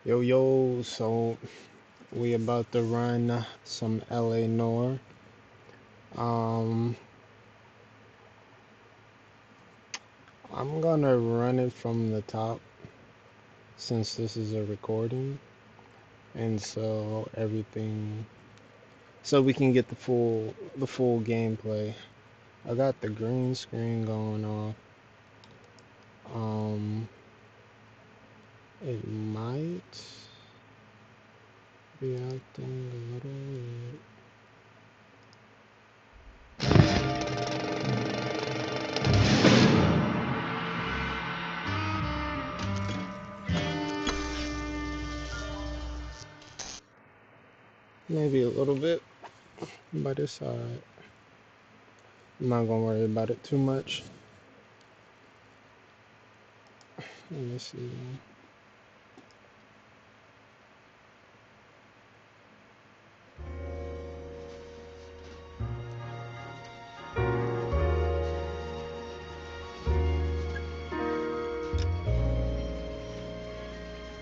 Yo yo, so we about to run some LA Noire. Um, I'm gonna run it from the top since this is a recording, and so we can get the full gameplay. I got the green screen going off. Um, it might be acting a little weird. Maybe a little bit, but it's alright. I'm not gonna worry about it too much. Let me see.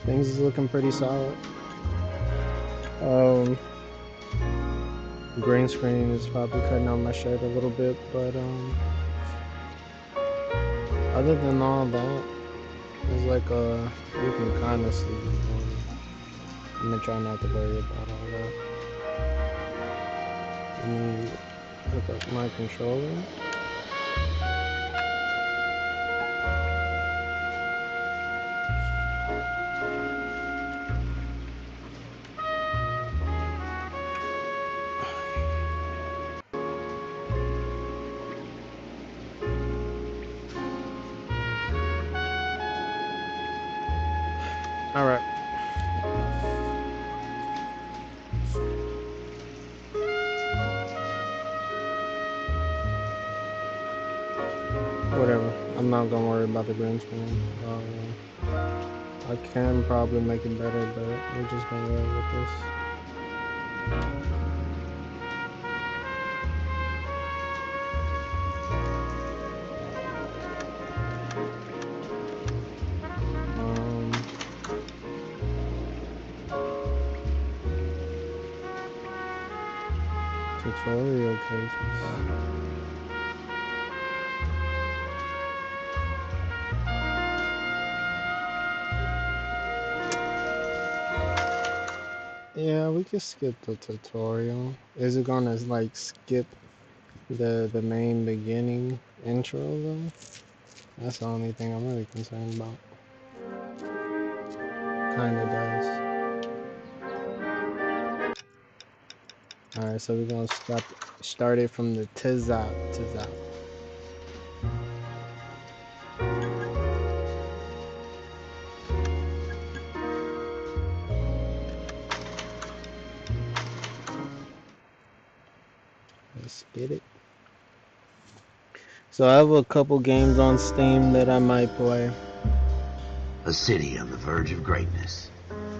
Things is looking pretty solid. Um, Green screen is probably cutting out my shirt a little bit, but other than all that, it's like you can kind of see. I'm gonna try not to worry about all that. Let me hook up my controller. All right. Whatever. I'm not gonna worry about the green screen. I can probably make it better, but we're just gonna roll with this. Tutorial pages. Yeah, we can skip the tutorial. Is it gonna like skip the main beginning intro though? That's the only thing I'm really concerned about. Kinda does. Alright, so we're gonna start it from the tizap. Let's get it. So I have a couple games on Steam that I might play. A city on the verge of greatness.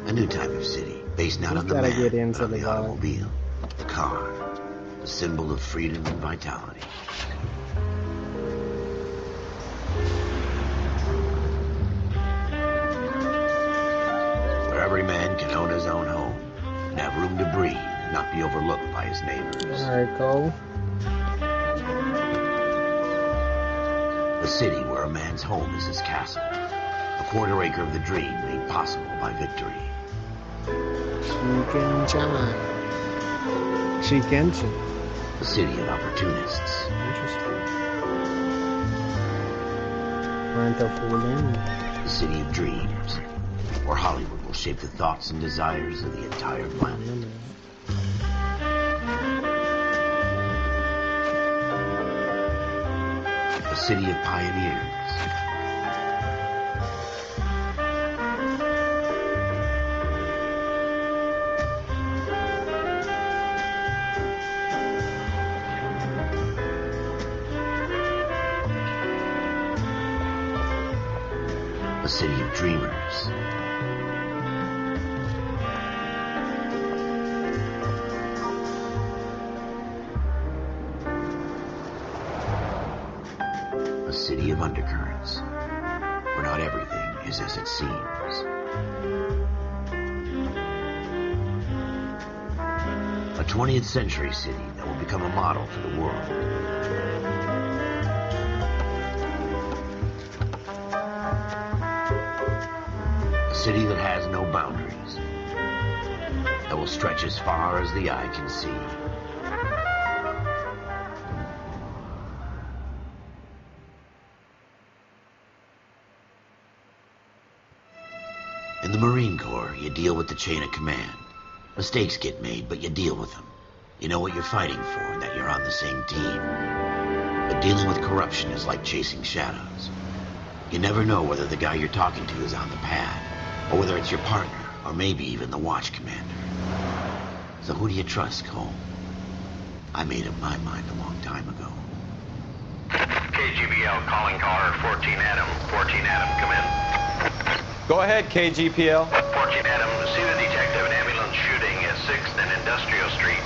A new type of city, based not on the Gotta man, get into but on the the guy. automobile. The car. The symbol of freedom and vitality. Where every man can own his own home, and have room to breathe, and not be overlooked by his neighbors. Alright, Cole. A city where a man's home is his castle. A quarter acre of the dream made possible by victory. Shiken-chan. A city of opportunists. Interesting. Aren't a fool in. The city of dreams, where Hollywood will shape the thoughts and desires of the entire planet. A city of pioneers. A city of dreamers. A city of undercurrents, where not everything is as it seems. 20th century city that will become a model for the world. A city that has no boundaries, that will stretch as far as the eye can see. In the Marine Corps, you deal with the chain of command. Mistakes get made, but you deal with them. You know what you're fighting for and that you're on the same team. But dealing with corruption is like chasing shadows. You never know whether the guy you're talking to is on the pad, or whether it's your partner, or maybe even the watch commander. So who do you trust, Cole? I made up my mind a long time ago. KGBL calling caller 14 Adam. 14 Adam, come in. Go ahead, KGPL. 14 Adam, see the detective, an ambulance shooting at 6th and Industrial Street.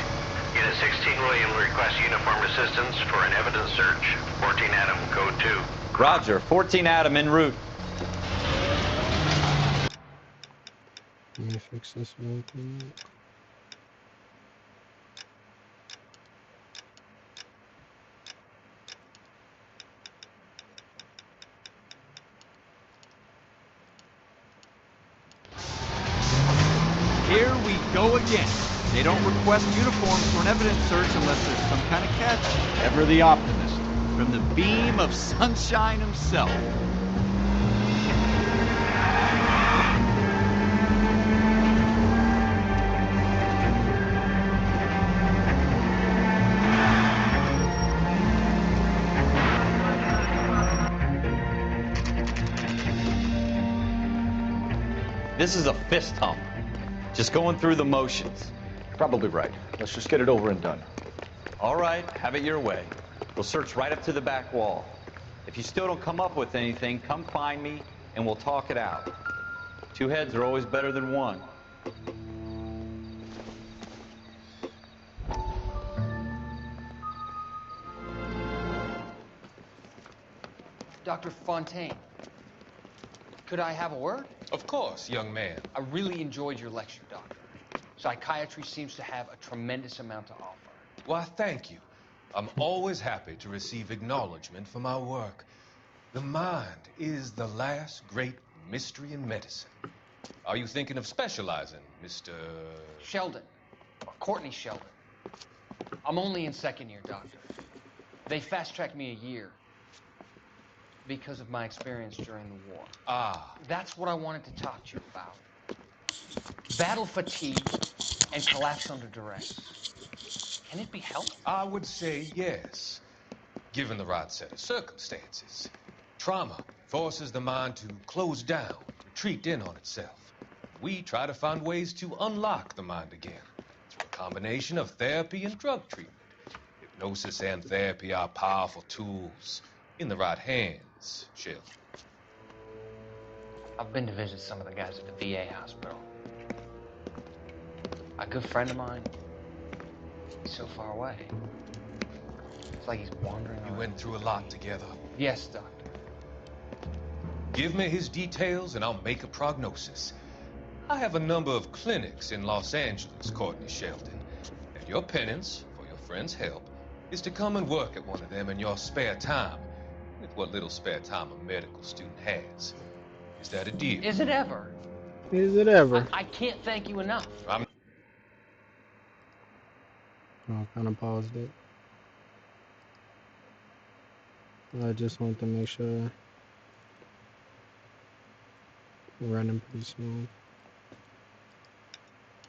Unit 16 William requests uniformed assistance for an evidence search. 14 Adam, code 2. Roger, 14 Adam en route. Let me fix this real quick. Here we go again. They don't request uniforms for an evidence search unless there's some kind of catch. Ever the optimist. From the beam of sunshine himself. This is a fist hump. Just going through the motions. Probably right. Let's just get it over and done. All right, have it your way. We'll search right up to the back wall. If you still don't come up with anything, come find me and we'll talk it out. Two heads are always better than one. Dr. Fontaine, could I have a word? Of course, young man. I really enjoyed your lecture, Doctor. Psychiatry seems to have a tremendous amount to offer. Why, thank you. I'm always happy to receive acknowledgement for my work. The mind is the last great mystery in medicine. Are you thinking of specializing, Mr. Sheldon, or Courtney Sheldon. I'm only in second year, Doctor. They fast-tracked me a year because of my experience during the war. Ah. That's what I wanted to talk to you about. Battle fatigue and collapse under duress. Can it be helped? I would say yes, given the right set of circumstances. Trauma forces the mind to close down, retreat in on itself. We try to find ways to unlock the mind again through a combination of therapy and drug treatment. Hypnosis and therapy are powerful tools in the right hands, Sheldon. I've been to visit some of the guys at the VA hospital. A good friend of mine, he's so far away. It's like he's wandering You around. went through a lot together. Yes, Doctor. Give me his details and I'll make a prognosis. I have a number of clinics in Los Angeles, Courtney Sheldon. And your penance, for your friend's help, is to come and work at one of them in your spare time. With what little spare time a medical student has. Is that a deal? Is it ever? Is it ever? I can't thank you enough. I'm Oh, kind of paused it. I just want to make sure we're running pretty smooth.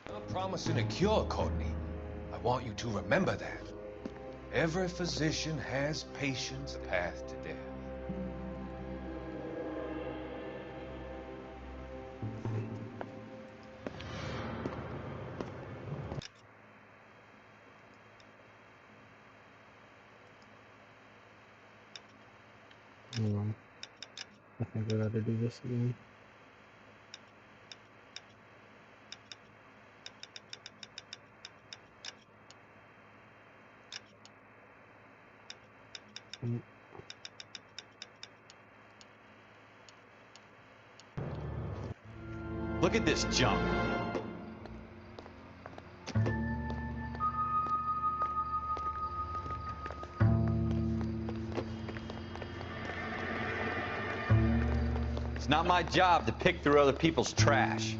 not promising a cure, Courtney. I want you to remember that. Every physician has patients a path to death. Hold on. I think I gotta do this again. Look at this junk. not my job to pick through other people's trash.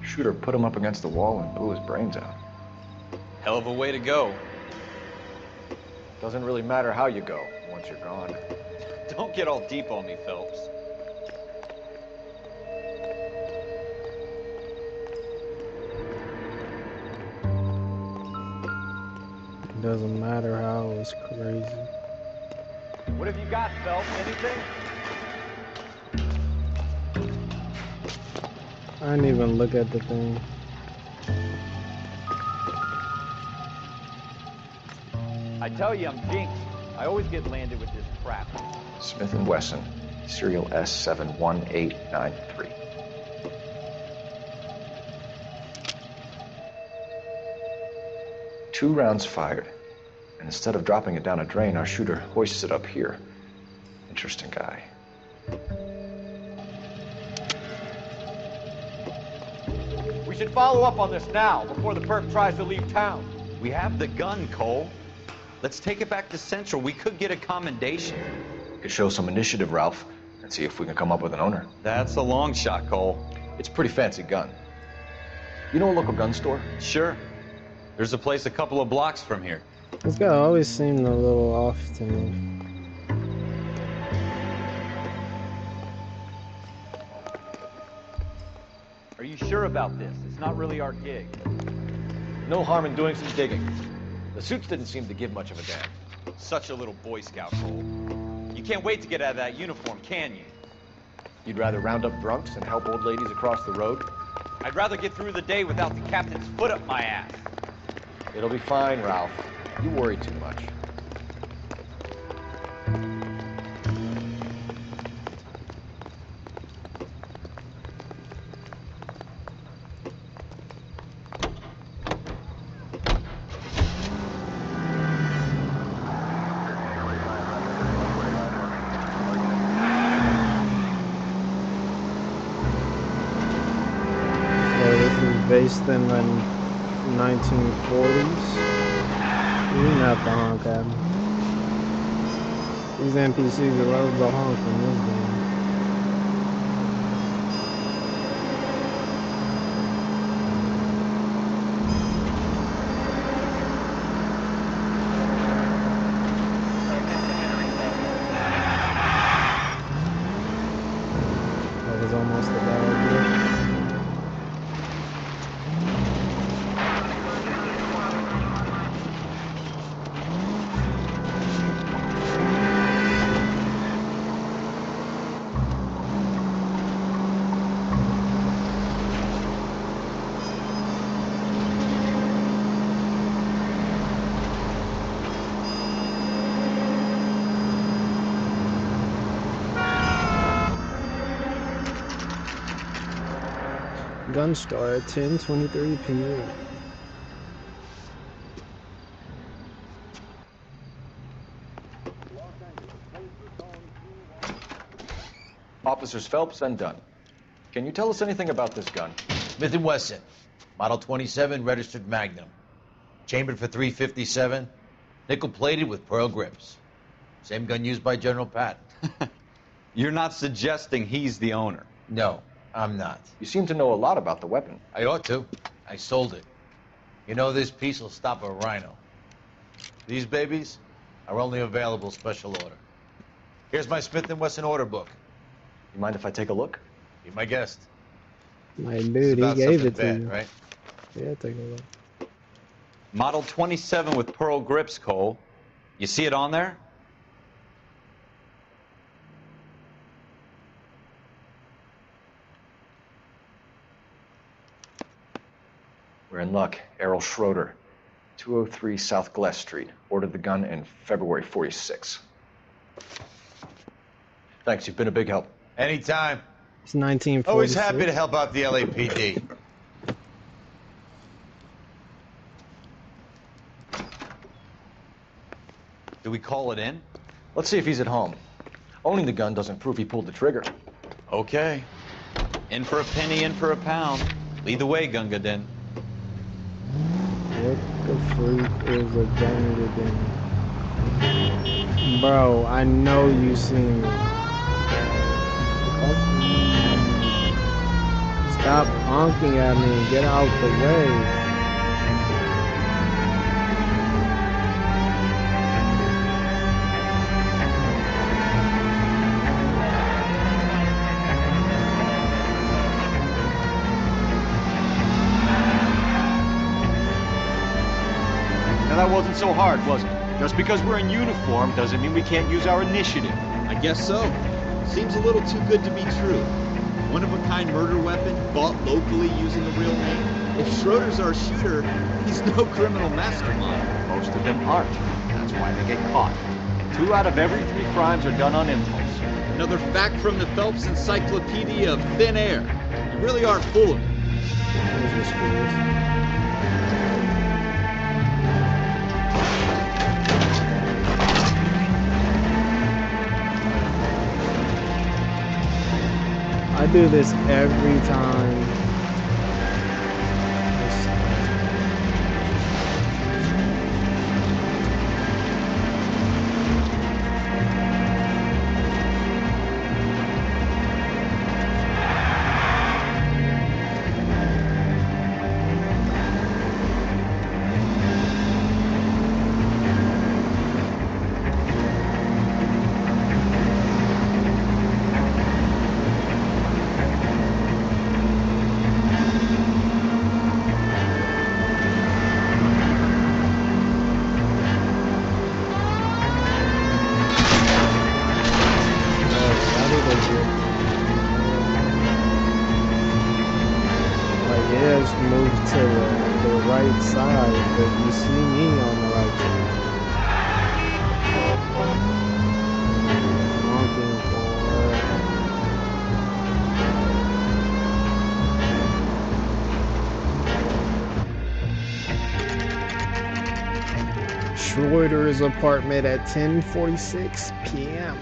Shooter put him up against the wall and blew his brains out. Hell of a way to go. Doesn't really matter how you go once you're gone. Don't get all deep on me, Phelps. It doesn't matter how, it's crazy. What have you got, Phelps? Anything? I didn't even look at the thing. I tell you, I'm jinxed. I always get landed with this crap. Smith & Wesson, serial S71893. Two rounds fired, and instead of dropping it down a drain, our shooter hoists it up here. Interesting guy. We should follow up on this now, before the perp tries to leave town. We have the gun, Cole. Let's take it back to Central. We could get a commendation. Could show some initiative, Ralph, and see if we can come up with an owner. That's a long shot, Cole. It's a pretty fancy gun. You know a local gun store? Sure. There's a place a couple of blocks from here. This guy always seemed a little off to me. Are you sure about this? It's not really our gig. No harm in doing some digging. The suits didn't seem to give much of a damn. Such a little Boy Scout, Cole. You can't wait to get out of that uniform, can you? You'd rather round up drunks and help old ladies across the road? I'd rather get through the day without the captain's foot up my ass. It'll be fine, Ralph. You worry too much. Based in the 1940s. You didn't have to honk at me. These NPCs love the honk in this game. That was almost a bad idea. Gun store at 10:23 p.m. Officers Phelps and Dunn. Can you tell us anything about this gun? Smith & Wesson, Model 27, registered Magnum. Chambered for .357, nickel-plated with pearl grips. Same gun used by General Patton. You're not suggesting he's the owner? No, I'm not. You seem to know a lot about the weapon. I ought to. I sold it. You know, this piece will stop a rhino. These babies are only available special order. Here's my Smith & Wesson order book. You mind if I take a look? Be my guest. My It's dude, he about gave something it to bad, you. right? Yeah, take a look. Model 27 with pearl grips, Cole. You see it on there? We're in luck. Errol Schroeder, 203 South Glass Street. Ordered the gun in February '46. Thanks, you've been a big help. Anytime. It's 1946. Always happy to help out the LAPD. Do we call it in? Let's see if he's at home. Owning the gun doesn't prove he pulled the trigger. Okay. In for a penny, in for a pound. Lead the way, Gunga Din. What the freak is a Gunga Din? Bro, I know you seen it. Stop honking at me and get out the way. Now that wasn't so hard, was it? Just because we're in uniform doesn't mean we can't use our initiative. I guess so. Seems a little too good to be true. One-of-a-kind murder weapon bought locally using a real name. If Schroeder's our shooter, he's no criminal mastermind. Most of them aren't. That's why they get caught. 2 out of every 3 crimes are done on impulse. Another fact from the Phelps Encyclopedia of Thin Air. You really aren't full of it. I do this every time. Move to the right side, but you see me on the right side. Honking for Schroeder's apartment at 10:46 p.m.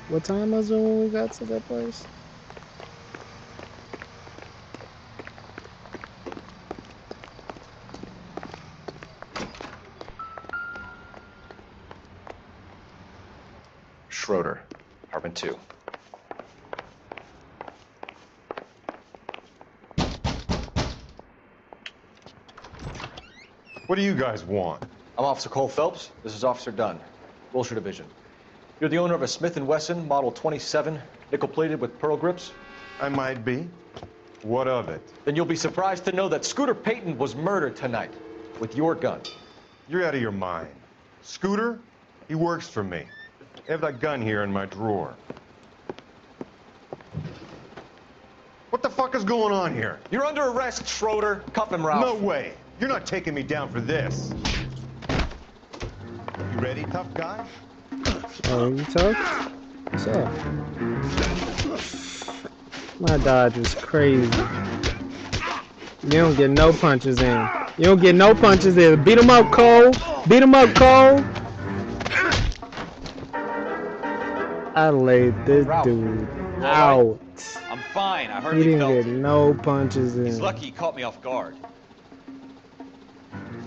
What time was it when we got to that place? Schroeder, apartment 2. What do you guys want? I'm Officer Cole Phelps. This is Officer Dunn, Wilshire Division. You're the owner of a Smith & Wesson Model 27, nickel-plated with pearl grips? I might be. What of it? Then you'll be surprised to know that Scooter Payton was murdered tonight with your gun. You're out of your mind. Scooter? He works for me. I have that gun here in my drawer. What the fuck is going on here? You're under arrest, Schroeder. Cuff him, Ralph. No way. You're not taking me down for this. You ready, tough guy? Oh, you tough? What's up? My dodge is crazy. You don't get no punches in. You don't get no punches in. Beat him up, Cole. Beat him up, Cole. I laid this Ralph, dude right? out. I'm fine. I He hardly didn't felt get no punches in. He's lucky he caught me off guard.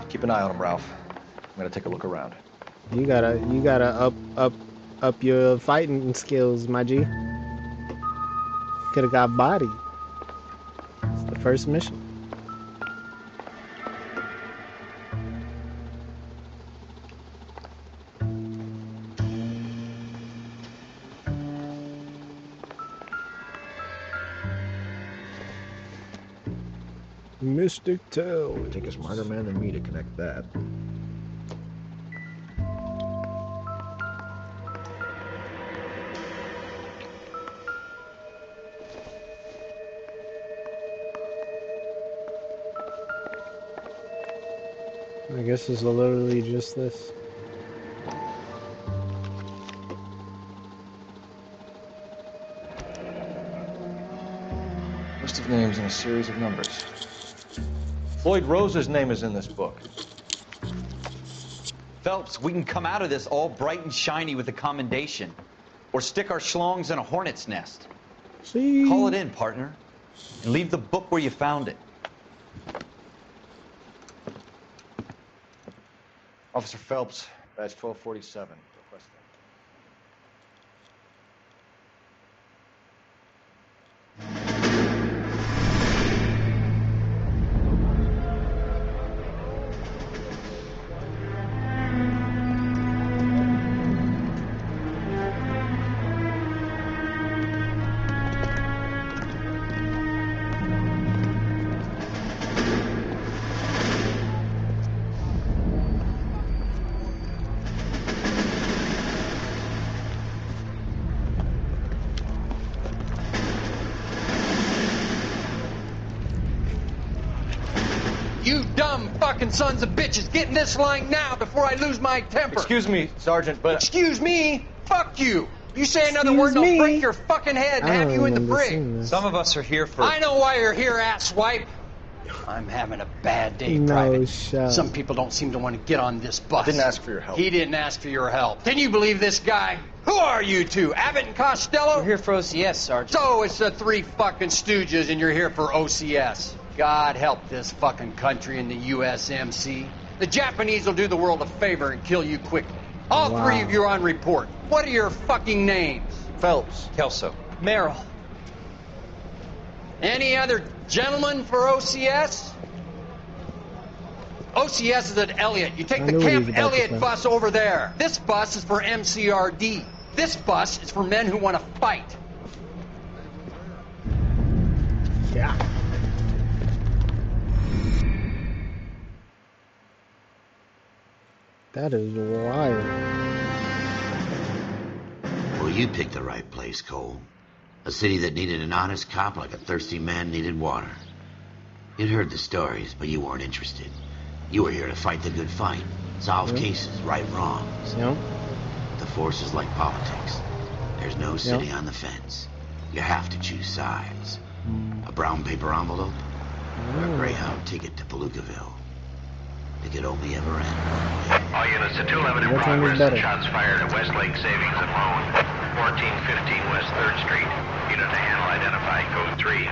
Keep an eye on him, Ralph. I'm gonna take a look around. You gotta up your fighting skills, my G. Could've got bodied. It's the first mission. Mystic Tale. It would take a smarter man than me to connect that. I guess it's literally just this. List of names and a series of numbers. Floyd Rose's name is in this book. Phelps, we can come out of this all bright and shiny with a commendation. Or stick our schlongs in a hornet's nest. See? Call it in, partner. And leave the book where you found it. Officer Phelps, badge 1247. Requesting. You dumb fucking sons of bitches, get in this line now before I lose my temper. Excuse me, Sergeant, but... Excuse me? Fuck you. You say another Excuse word and I'll me? break your fucking head and I have don't you in the remember brig. seeing this. Some of us are here for... I know why you're here, asswipe. I'm having a bad day, No Private. shot. Some people don't seem to want to get on this bus. I didn't ask for your help. He didn't ask for your help. Can you believe this guy? Who are you two? Abbott and Costello? We're here for OCS, Sergeant. So it's the three fucking stooges and you're here for OCS. God help this fucking country and the USMC. The Japanese will do the world a favor and kill you quickly. All Wow. three of you are on report. What are your fucking names? Phelps. Kelso. Merrill. Any other gentlemen for OCS? OCS is at Elliott. You take I the knew what he was Camp about to Elliott say. bus over there. This bus is for MCRD. This bus is for men who want to fight. Yeah. That is wild. Well, you picked the right place, Cole. A city that needed an honest cop like a thirsty man needed water. You'd heard the stories, but you weren't interested. You were here to fight the good fight, solve cases, right wrongs. Yep. The force is like politics. There's no sitting on the fence. You have to choose sides. A brown paper envelope or a Greyhound ticket to Palookaville. It could only ever end one way. All units to 211 in Which one is progress. better? Shots fired at Westlake Savings and Loan, 1415 West 3rd Street. Unit to handle identified code 3.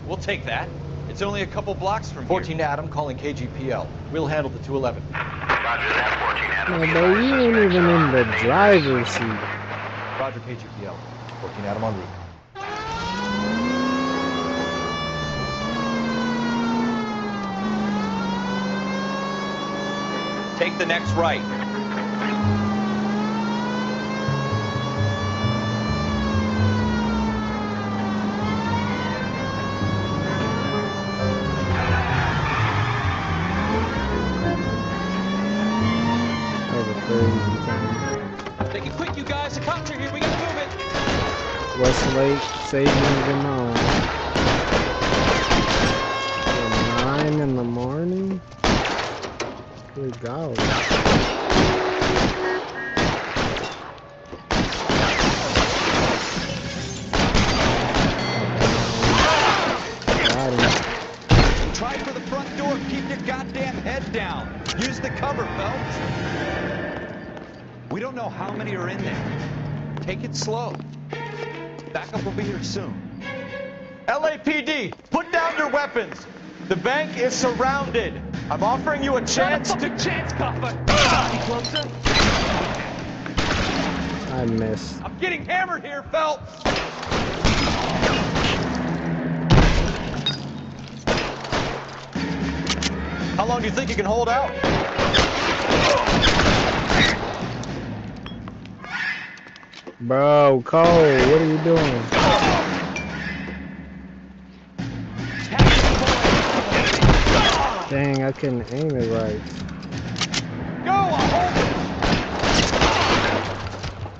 We'll take that. It's only a couple blocks from 14 to Adam, calling KGPL. We'll handle the 211. Roger that, 14 Adam. No, Be but advised, you ain't suspects even are in on the neighbor's driver's street. seat. Roger, KGPL. 14 Adam en route. Take the next right. That was a crazy time. Take it quick, you guys. The cops are here. We gotta move it. Westlake Savings and Loan. At 9 in the morning? Good God. Got him. Try for the front door. Keep your goddamn head down. Use the cover, Phelps. We don't know how many are in there. Take it slow. Backup will be here soon. LAPD, put down your weapons. The bank is surrounded. I'm offering you a chance to... chance, Papa. Any closer? I missed. I'm getting hammered here, Phelps. How long do you think you can hold out? Bro, Cole, what are you doing? Dang, I couldn't aim it right. Go, I'll hold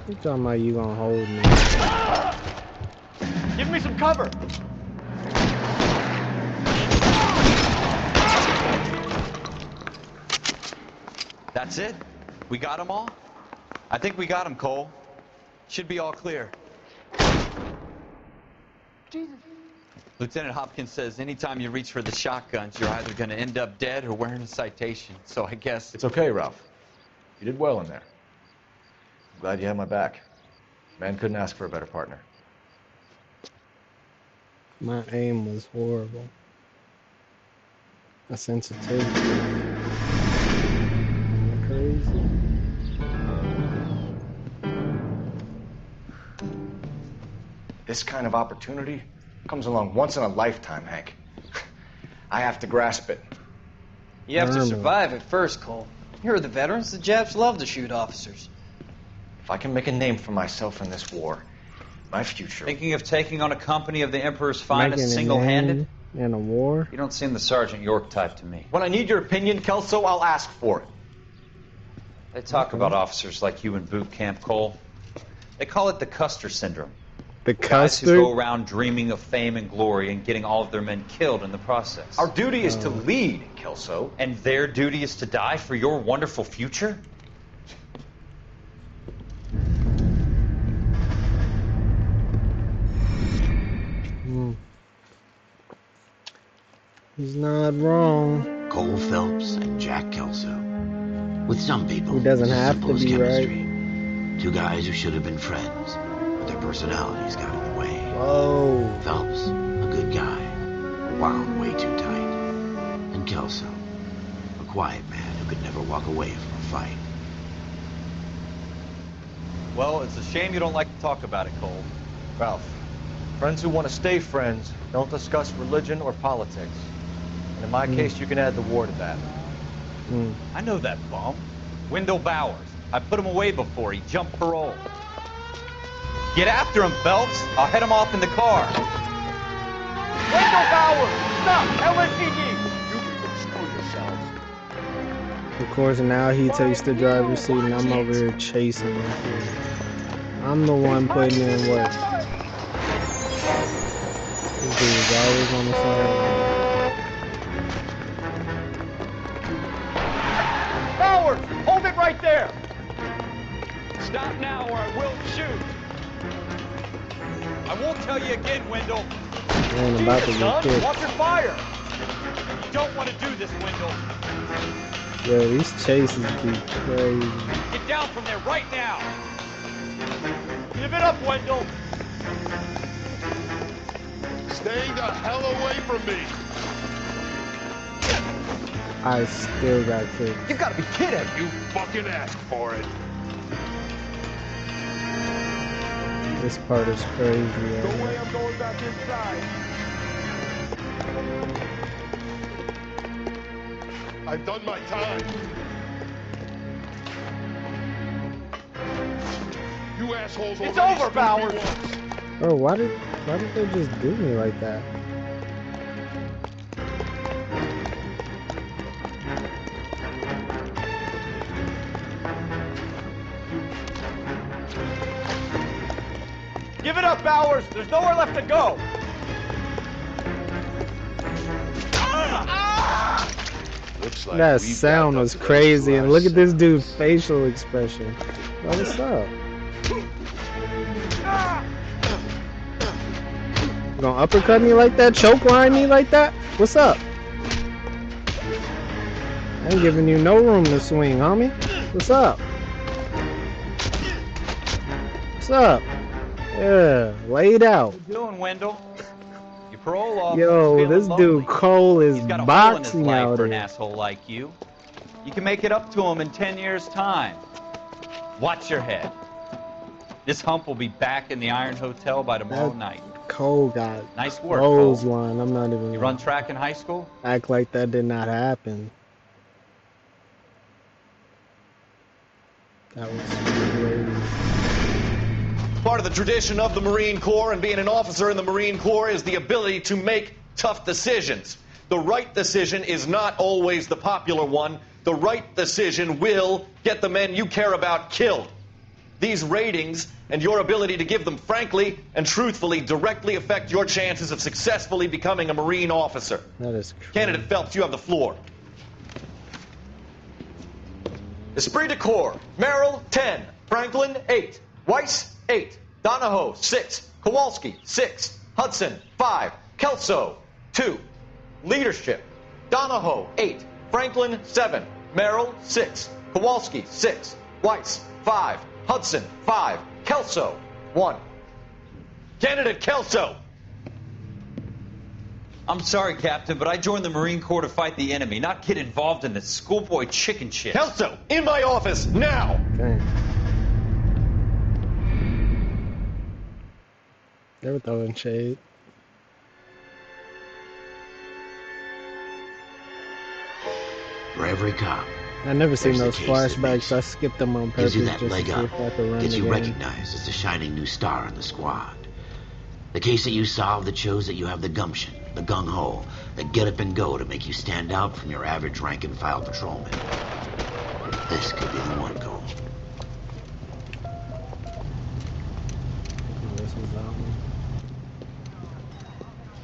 You talking about you gonna hold me? it. Give me some cover. That's it? We got them all? I think we got them, Cole. Should be all clear. Jesus. Lieutenant Hopkins says anytime you reach for the shotguns, you're either going to end up dead or wearing a citation. So I guess... It's okay, Ralph. You did well in there. I'm glad you had my back. Man couldn't ask for a better partner. My aim was horrible. A sensitivity. Am I crazy? This kind of opportunity comes along once in a lifetime, Hank. I have to grasp it. You have to survive it first, Cole. Here are the veterans. The Japs love to shoot officers. If I can make a name for myself in this war, my future... Thinking of taking on a company of the Emperor's finest Making a single-handed? name in a war? You don't seem the Sergeant York type to me. When I need your opinion, Kelso, I'll ask for it. They talk about officers like you in boot camp, Cole. They call it the Custer syndrome. The Guys Custer? who go around dreaming of fame and glory and getting all of their men killed in the process. Our duty is to lead, Kelso. And their duty is to die for your wonderful future? He's not wrong. Cole Phelps and Jack Kelso. With some people, He doesn't it's as have simple to as be chemistry. Two guys who should have been friends, but their personalities got in the way. Whoa. Phelps, a good guy, wound way too tight. And Kelso, a quiet man who could never walk away from a fight. Well, it's a shame you don't like to talk about it, Cole. Ralph, friends who want to stay friends don't discuss religion or politics. And in my case, you can add the war to that. I know that bum. Wendell Bowers. I put him away before he jumped parole. Get after him, Phelps. I'll head him off in the car. Wendell Bowers! Stop! LSPD! You can screw yourselves. Of course, now he takes the driver's seat and I'm over here chasing him. I'm the one putting in work. This dude is always on the side. Bowers! Hold it right there! Stop now or I will shoot. I won't tell you again, Wendell. Man, about to get kicked. Watch your fire! You don't want to do this, Wendell. Yo, these chases be crazy. Get down from there right now. Give it up, Wendell! Stay the hell away from me! I still got kicked. You gotta be kidding! You fucking asked for it! This part is crazy. No way I'm going back inside! I've done my time! You assholes It's already over, screwed me Bowers. once. Bro, why did they just do me like that? Give it up, Bowers! There's nowhere left to go! Looks like That we've sound got was the crazy, place and to look at this ourselves. dude's facial expression. Bro, what's up? You gonna uppercut me like that? Choke line me like that? What's up? I ain't giving you no room to swing, homie. What's up? What's up? Yeah, laid out. What you doing, Wendell? Your parole officer's Yo, feeling this lonely. dude Cole is He's got a hole in his boxing life out for an here. asshole like you. You can make it up to him in 10 years' time. Watch your head. This hump will be back in the Iron Hotel by tomorrow That- night. Cole got Nice work, Cole. line. I'm not even You run track in high school? act like that did not happen. That was crazy. Part of the tradition of the Marine Corps and being an officer in the Marine Corps is the ability to make tough decisions. The right decision is not always the popular one. The right decision will get the men you care about killed. These ratings and your ability to give them frankly and truthfully directly affect your chances of successfully becoming a Marine officer. That is crazy. Candidate Phelps, you have the floor. Esprit de Corps, Merrill, 10. Franklin, 8. Weiss, 8. Donahoe, 6. Kowalski, 6. Hudson, 5. Kelso, 2. Leadership, Donahoe, 8. Franklin, 7. Merrill, 6. Kowalski, 6. Weiss, 5. Hudson, 5. Kelso, 1. Candidate Kelso. I'm sorry, Captain, but I joined the Marine Corps to fight the enemy, not get involved in this schoolboy chicken shit. Kelso, in my office, now! Dang. They were throwing shade. For every cop, I never seen there's those the case that flashbacks. makes I skipped them on gives purpose you just that to leg see up, if I could run gets the you game. recognized as the shining new star in the squad. The case that you solve that shows that you have the gumption, the gung-ho, the get up and go to make you stand out from your average rank and file patrolman. This could be the one, Cole. Oh, this is that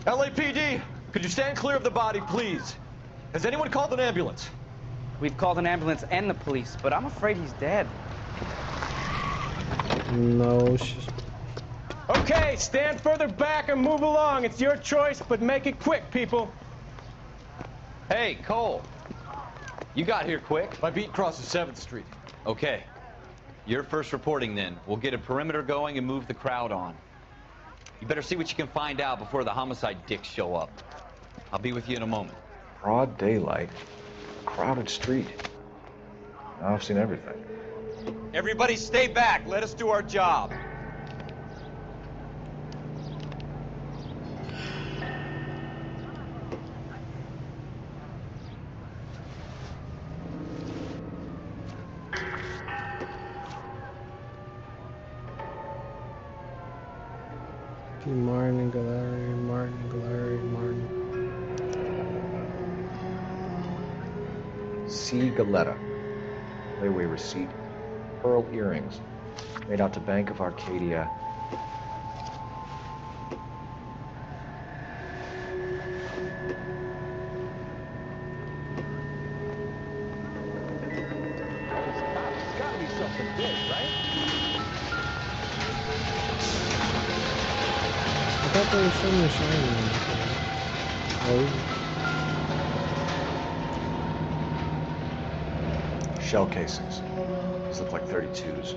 one. LAPD, could you stand clear of the body, please? Has anyone called an ambulance? We've called an ambulance and the police, but I'm afraid he's dead. No. Okay, stand further back and move along. It's your choice, but make it quick, people. Hey, Cole. You got here quick. My beat crosses 7th Street. Okay. You're first reporting then. We'll get a perimeter going and move the crowd on. You better see what you can find out before the homicide dicks show up. I'll be with you in a moment. Broad daylight, crowded street. Now I've seen everything. Everybody stay back. Let us do our job. Martin and Gallery, Martin, Gallery, Martin. C. Galetta. Layaway receipt. Pearl earrings. Made out to Bank of Arcadia. It's gotta be something big, right? I thought they were showing the Shining. Oh. Shell casings. These look like 32s.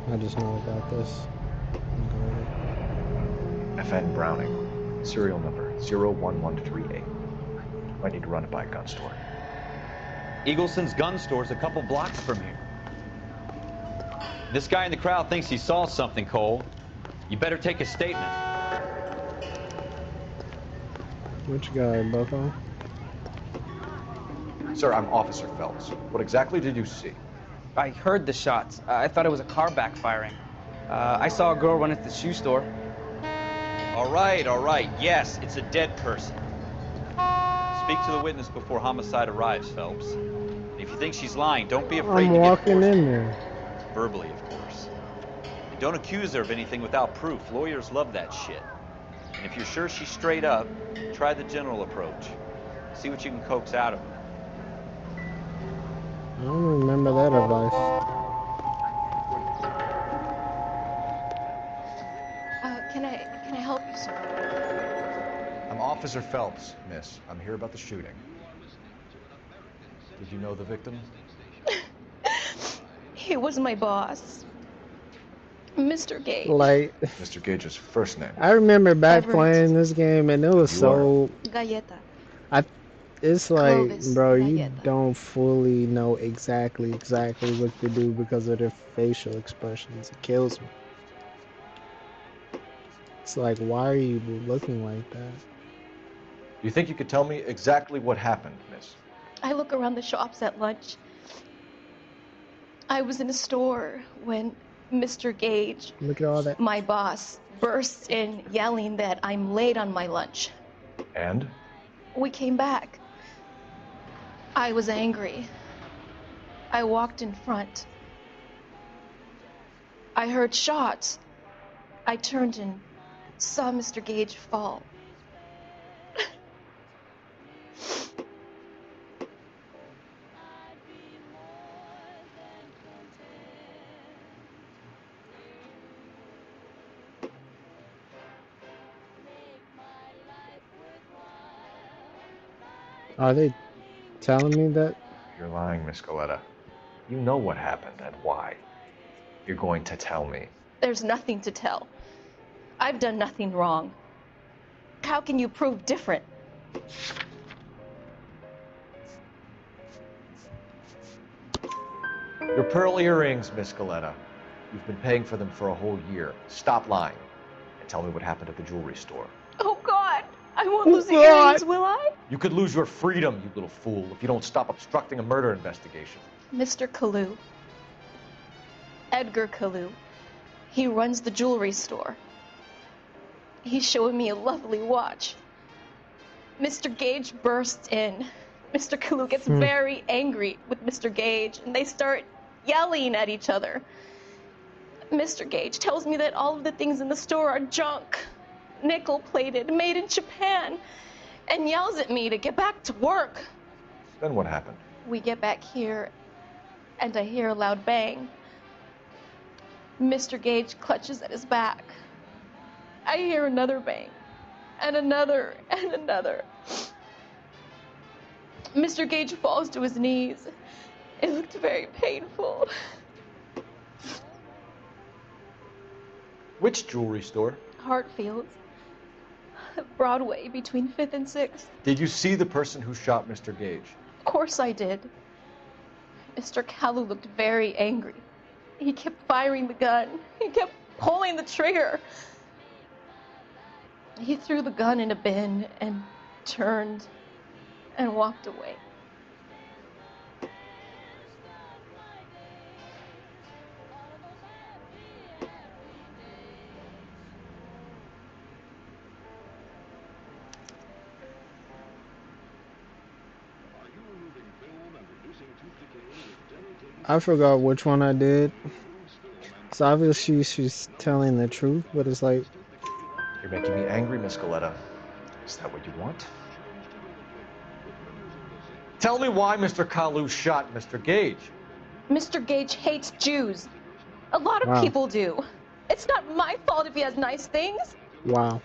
I just know about this. FN Browning. Serial number 01138. Might need to run it by a gun store. Eagleson's gun store's a couple blocks from here. This guy in the crowd thinks he saw something, Cole. You better take a statement. Which guy, Bucko? Sir, I'm Officer Phelps. What exactly did you see? I heard the shots. I thought it was a car backfiring. I saw a girl run into the shoe store. All right. Yes, it's a dead person. Speak to the witness before homicide arrives, Phelps. If you think she's lying, don't be afraid I'm to walking get in there. verbally, of course. And don't accuse her of anything without proof. Lawyers love that shit. And if you're sure she's straight up, try the general approach. See what you can coax out of her. I don't remember that advice. Can I help you, sir? I'm Officer Phelps, miss. I'm here about the shooting. Did you know the victim? He was my boss. Mr. Gage. Like, Mr. Gage's first name. I remember back Everett. playing this game and it was so... Galleta. It's like, Clovis bro, you Galleta. don't fully know exactly what to do because of their facial expressions. It kills me. It's like, why are you looking like that? Do you think you could tell me exactly what happened, miss? I look around the shops at lunch. I was in a store when Mr. Gage, Look at all that. my boss, bursts in yelling that I'm late on my lunch. And? We came back. I was angry. I walked in front. I heard shots. I turned and saw Mr. Gage fall. Are they telling me that? You're lying, Miss Galetta. You know what happened and why. You're going to tell me. There's nothing to tell. I've done nothing wrong. How can you prove different? Your pearl earrings, Miss Galetta. You've been paying for them for a whole year. Stop lying and tell me what happened at the jewelry store. Oh, God. I won't lose the earrings, will I? You could lose your freedom, you little fool, if you don't stop obstructing a murder investigation. Mr. Kalu. Edgar Kalu. He runs the jewelry store. He's showing me a lovely watch. Mr. Gage bursts in. Mr. Kalu gets very angry with Mr. Gage, and they start yelling at each other. Mr. Gage tells me that all of the things in the store are junk, nickel-plated, made in Japan, and yells at me to get back to work. Then what happened? We get back here, and I hear a loud bang. Mr. Gage clutches at his back. I hear another bang, and another, and another. Mr. Gage falls to his knees. It looked very painful. Which jewelry store? Hartfield's. Broadway, between 5th and 6th. Did you see the person who shot Mr. Gage? Of course I did. Mr. Kalu looked very angry. He kept firing the gun. He kept pulling the trigger. He threw the gun in a bin and turned and walked away. I forgot which one I did. So obviously she's telling the truth, but it's like... You're making me angry, Miss Galetta. Is that what you want? Tell me why Mr. Kalu shot Mr. Gage. Mr. Gage hates Jews. A lot of people do. It's not my fault if he has nice things. Wow.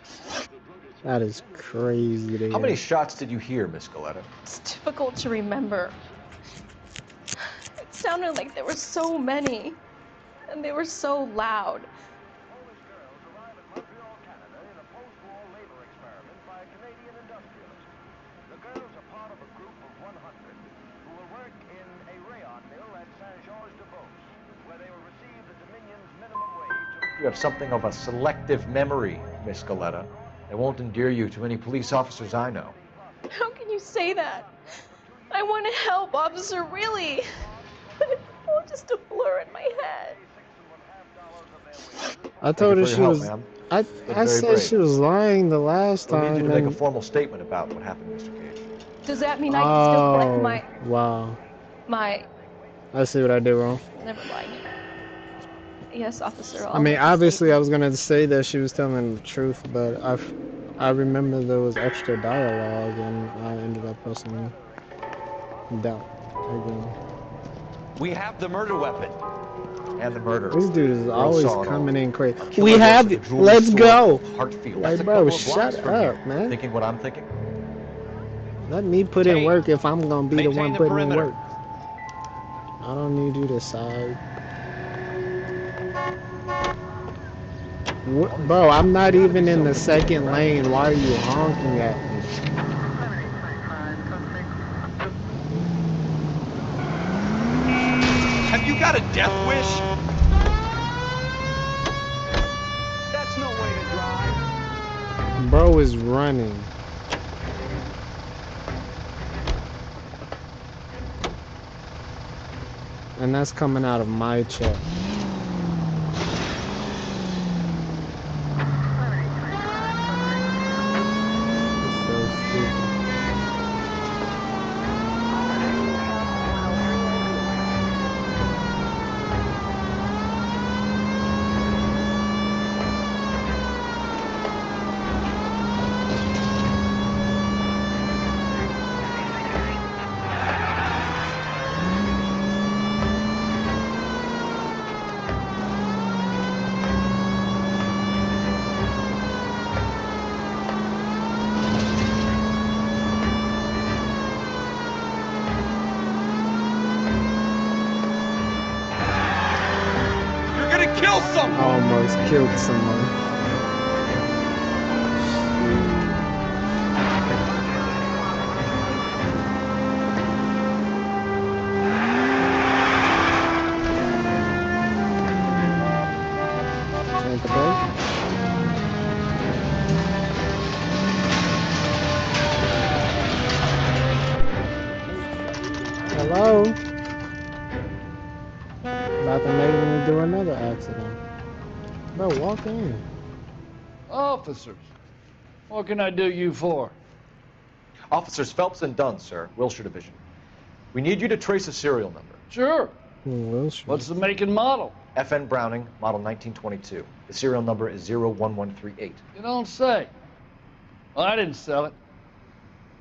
That is crazy to hear. How many shots did you hear, Miss Galetta? It's difficult to remember. It sounded like there were so many, and they were so loud. You have something of a selective memory, Miss Galetta. It won't endear you to any police officers I know. How can you say that? I want to help, officer, really. But it's all just a blur in my head. I told her she was... I said she was lying the last time. I need you to make a formal statement about what happened, Mr. Gage. Does that mean I can still collect my... Wow. My... I see what I did wrong. Never mind. Yes, officer. I mean, obviously I was going to say that she was telling the truth, but I remember there was extra dialogue, and I ended up pressing doubt again. We have the murder weapon. And the murder. This dude is always coming in crazy. We have it. Let's go. Like, bro, shut up, man. Thinking what I'm thinking? Let me put in work if I'm going to be the one putting in work. I don't need you to side. What, bro, I'm not even in the second lane. Why are you honking at me? Have you got a death wish? That's no way to drive. Bro is running. And that's coming out of my check. Kill someone! Almost killed someone. Change the plate. Hello? About to make me do another accident. Bro, walk in. Officers, what can I do you for? Officers Phelps and Dunn, sir, Wilshire Division. We need you to trace a serial number. Sure. Wilshire. What's the make and model? FN Browning, model 1922. The serial number is 01138. You don't say. Well, I didn't sell it.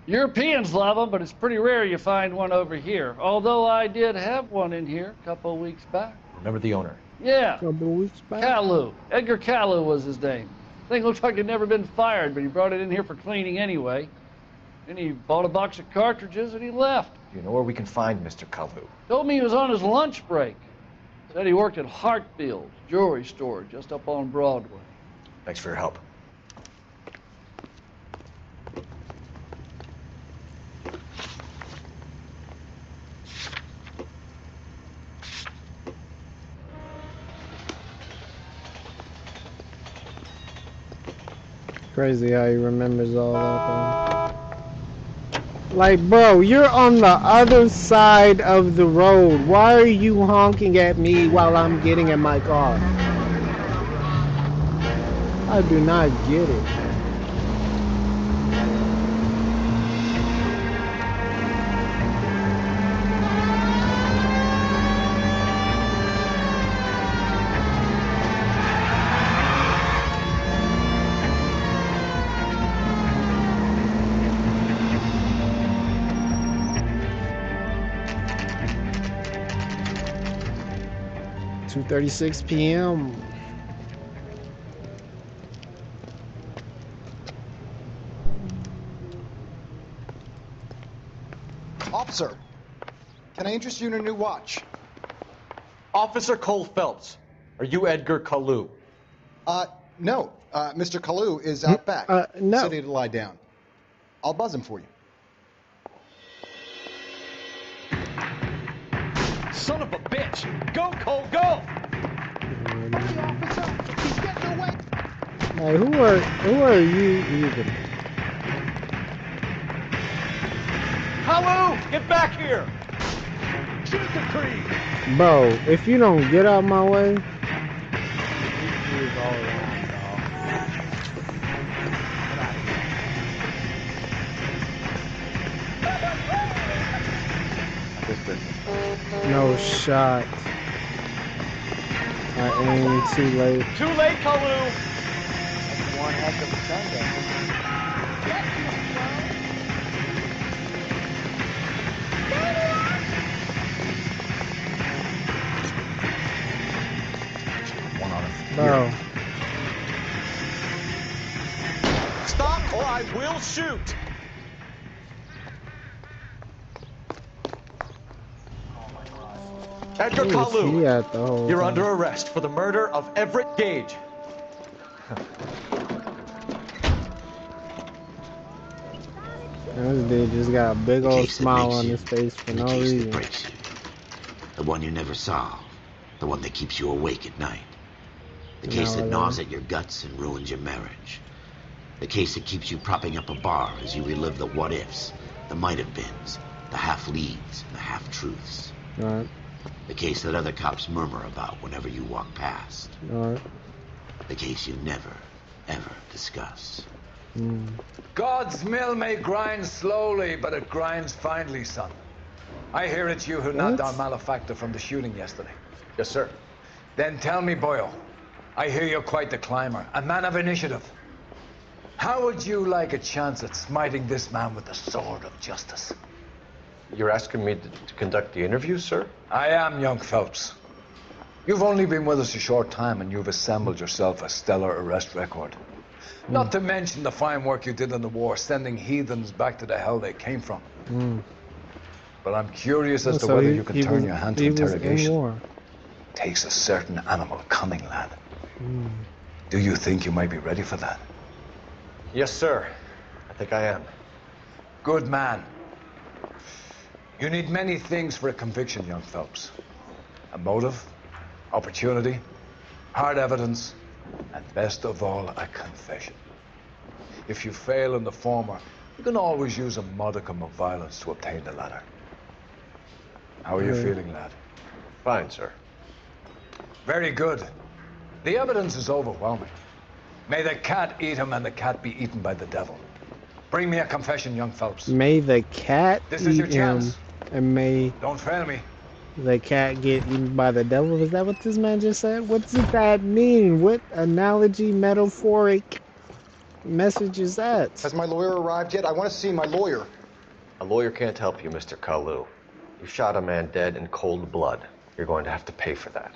Europeans love them, but it's pretty rare you find one over here. Although I did have one in here a couple of weeks back. Remember the owner? Yeah. Couple of weeks back. Kalu. Edgar Kalu was his name. Thing looked like he'd never been fired, but he brought it in here for cleaning anyway. Then he bought a box of cartridges and he left. Do you know where we can find Mr. Kalu? Told me he was on his lunch break. Said he worked at Hartfield's jewelry store just up on Broadway. Thanks for your help. Crazy how he remembers all that though. Like, bro, you're on the other side of the road. Why are you honking at me while I'm getting in my car? I do not get it. .36 p.m. Officer, can I interest you in a new watch? Officer Cole Phelps, are you Edgar Kalu? No. Mr. Kalu is out back, no. sitting to lie down. I'll buzz him for you. Son of a bitch! Go, Cole, go! Hurry, officer! He's getting away! Like, who are you even? Kalu, get back here! Shoot the tree! Bro, if you don't get out my way. No shot. I aimed too late. Too late, Kalu! That's one heck of a Sunday. One on it. Bro. Stop or I will shoot! Edgar Who is he Kalu, at the whole you're time? under arrest for the murder of Everett Gage. This dude just got a big old case that smile makes on you, his face for and the no case reason. that breaks you. The one you never solve. The one that keeps you awake at night. The case that gnaws at your guts and ruins your marriage. The case that keeps you propping up a bar as you relive the what-ifs, the might-have-beens, the half-leads, and the half-truths. Right. The case that other cops murmur about whenever you walk past. Right. The case you never, ever discuss. God's mill may grind slowly, but it grinds finely, son. I hear it's you who knocked down Malefactor from the shooting yesterday. Yes, sir. Then tell me, Boyle, I hear you're quite the climber, a man of initiative. How would you like a chance at smiting this man with the sword of justice? You're asking me to conduct the interview, sir? I am, young Phelps. You've only been with us a short time and you've assembled yourself a stellar arrest record. Not to mention the fine work you did in the war, sending heathens back to the hell they came from. But I'm curious as to whether you can turn your hand to interrogation. takes a certain animal cunning, lad. Do you think you might be ready for that? Yes, sir. I think I am. Good man. You need many things for a conviction, young Phelps. A motive, opportunity, hard evidence, and best of all, a confession. If you fail in the former, you can always use a modicum of violence to obtain the latter. How are you feeling, lad? Fine, sir. Very good. The evidence is overwhelming. May the cat eat him and the cat be eaten by the devil. Bring me a confession, young Phelps. May the cat This is your eat him, chance. and may Don't fail me. the cat get eaten by the devil. Is that what this man just said? What does that mean? What analogy, metaphoric message is that? Has my lawyer arrived yet? I want to see my lawyer. A lawyer can't help you, Mr. Kalu. You shot a man dead in cold blood. You're going to have to pay for that.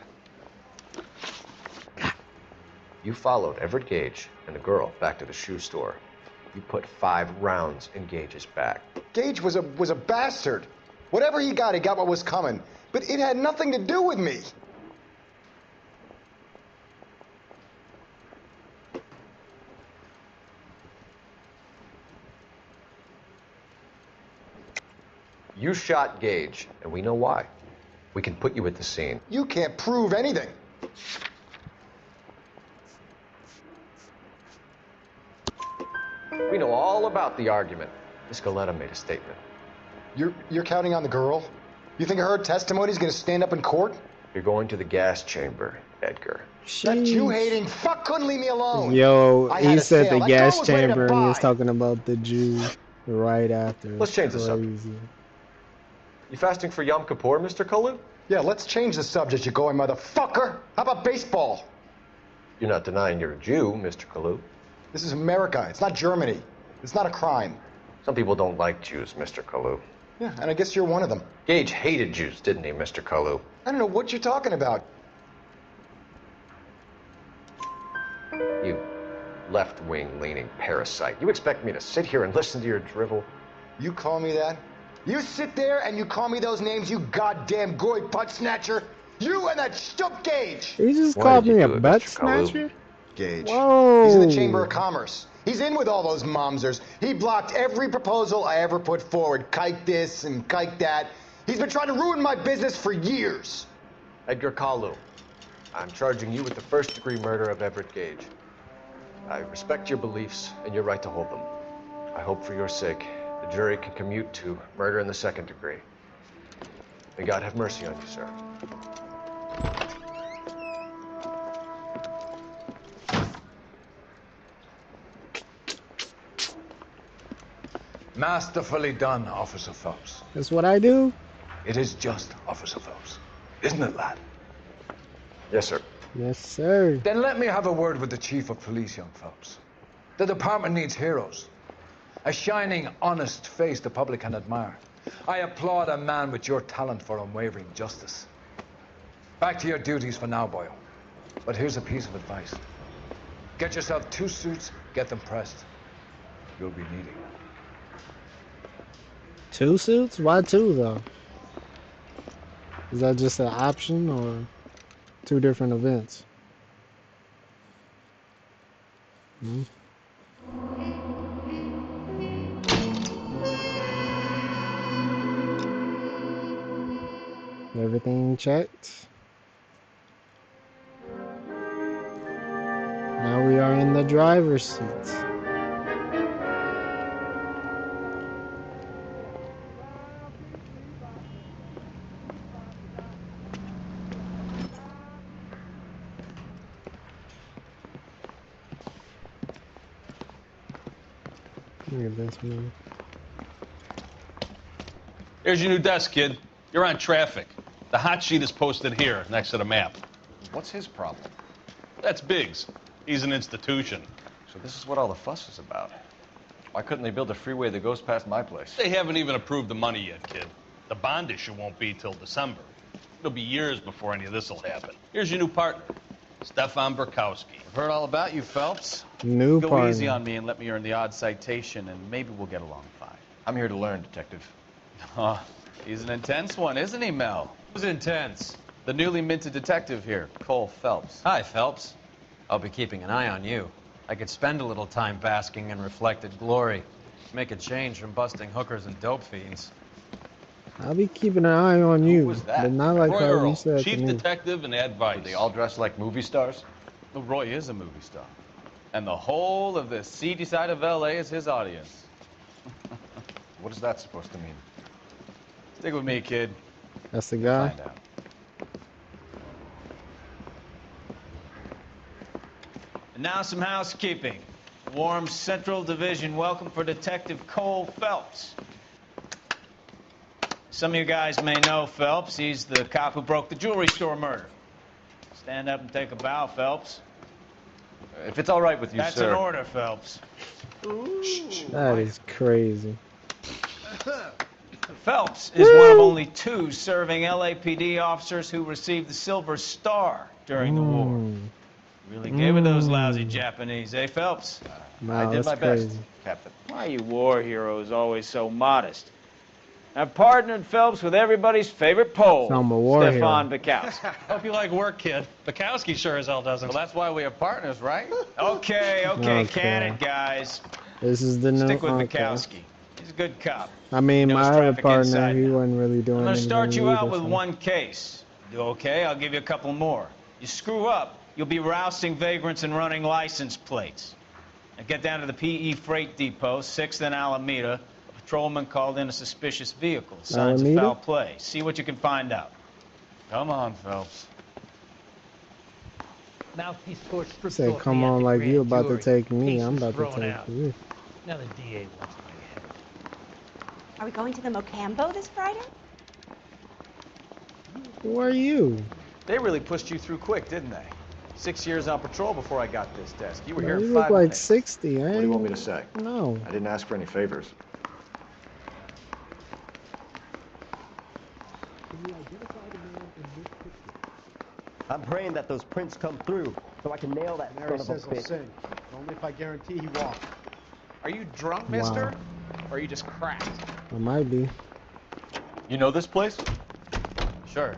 You followed Everett Gage and the girl back to the shoe store. You put 5 rounds in Gage's back. Gage was a bastard. Whatever he got what was coming. But it had nothing to do with me. You shot Gage, and we know why. We can put you at the scene. You can't prove anything. We know all about the argument. Miss Galetta made a statement. You're counting on the girl? You think her testimony's gonna stand up in court? You're going to the gas chamber, Edgar. That Jew-hating fuck couldn't leave me alone. Yo, I had he a said sale. the That girl gas was ready to chamber and he was buy. talking about the Jew right after. Let's change the subject. You fasting for Yom Kippur, Mr. Kalu? Yeah, let's change the subject, you going motherfucker. How about baseball? You're not denying you're a Jew, Mr. Kalu. This is America. It's not Germany. It's not a crime. Some people don't like Jews, Mr. Kalu. Yeah, and I guess you're one of them. Gage hated Jews, didn't he, Mr. Kalu? I don't know what you're talking about. You left-wing leaning parasite. You expect me to sit here and listen to your drivel? You call me that? You sit there and you call me those names, you goddamn goy butt snatcher? You and that stup Gage! He just called me a butt snatcher? Gage. Whoa. He's in the Chamber of Commerce. He's in with all those momsers. He blocked every proposal I ever put forward. Kike this and kike that. He's been trying to ruin my business for years. Edgar Kalu, I'm charging you with the first-degree murder of Everett Gage. I respect your beliefs and your right to hold them. I hope for your sake the jury can commute to murder in the second degree. May God have mercy on you, sir. Masterfully done, Officer Phelps. That's what I do? It is just, Officer Phelps. Isn't it, lad? Yes, sir. Yes, sir. Then let me have a word with the Chief of Police, young Phelps. The department needs heroes. A shining, honest face the public can admire. I applaud a man with your talent for unwavering justice. Back to your duties for now, boyo. But here's a piece of advice. Get yourself 2 suits, get them pressed. You'll be needing them. 2 suits? Why 2 though? Is that just an option or 2 different events? Hmm? Everything checked. Now we are in the driver's seat. Look at this man. Here's your new desk, kid. You're on traffic. The hot sheet is posted here, next to the map. What's his problem? That's Biggs. He's an institution. So this is what all the fuss is about. Why couldn't they build a freeway that goes past my place? They haven't even approved the money yet, kid. The bond issue won't be till December. It'll be years before any of this will happen. Here's your new partner, Stefan Burkowski. I've heard all about you, Phelps. New Go partner. easy on me and let me earn the odd citation, and maybe we'll get along fine. I'm here to learn, Detective. He's an intense one, isn't he, Mel? Who's intense? The newly minted detective here, Cole Phelps. Hi, Phelps. I'll be keeping an eye on you. I could spend a little time basking in reflected glory. Make a change from busting hookers and dope fiends. I'll be keeping an eye on you, but not like Roy how Earl, you said chief to me. detective and advice. They all dress like movie stars? Well, Roy is a movie star. And the whole of the seedy side of LA is his audience. What is that supposed to mean? Stick with me, kid. That's the guy. Find out. And now some housekeeping. Warm Central Division welcome for Detective Cole Phelps. Some of you guys may know Phelps. He's the cop who broke the jewelry store murder. Stand up and take a bow, Phelps. If it's all right with you, That's sir. an order, Phelps. That is crazy. Phelps is one of only 2 serving LAPD officers who received the Silver Star during the war. Really gave it those lousy Japanese, eh, Phelps? Wow, I did that's my best, crazy. Captain. Why are you war heroes always so modest? I've partnered Phelps with everybody's favorite Pole, So I'm a war Stefan hero. Bukowski. Hope you like work, kid. Bukowski sure as hell doesn't. Well, that's why we have partners, right? Okay, Okay. can it, guys. This is the new. Stick with Okay. Bukowski. He's a good cop. I mean, Knows my other traffic partner, inside he and out. wasn't really doing I'm going to anything start you out either, with so. one case. Do okay? I'll give you a couple more. You screw up, you'll be rousting vagrants and running license plates. Now get down to the PE Freight Depot, 6th and Alameda. A patrolman called in a suspicious vehicle. Signs of Alameda? foul play. See what you can find out. Come on, Phelps. Mouthpiece court stripped Say, off come the on, like you grand about to jury. take me. Case I'm was about to thrown take out. you. Now the DA wants my head. Are we going to the Mocambo this Friday? Who are you? They really pushed you through quick, didn't they? 6 years on patrol before I got this desk. You were No, here you in look 5 like minutes. 60. What do you want me to say? No. I didn't ask for any favors. I'm praying that those prints come through so I can nail that Mary son of a says he'll bitch. sing. Only if I guarantee he won't. Are you drunk, Wow. mister? Or are you just cracked? I might be. You know this place? Sure.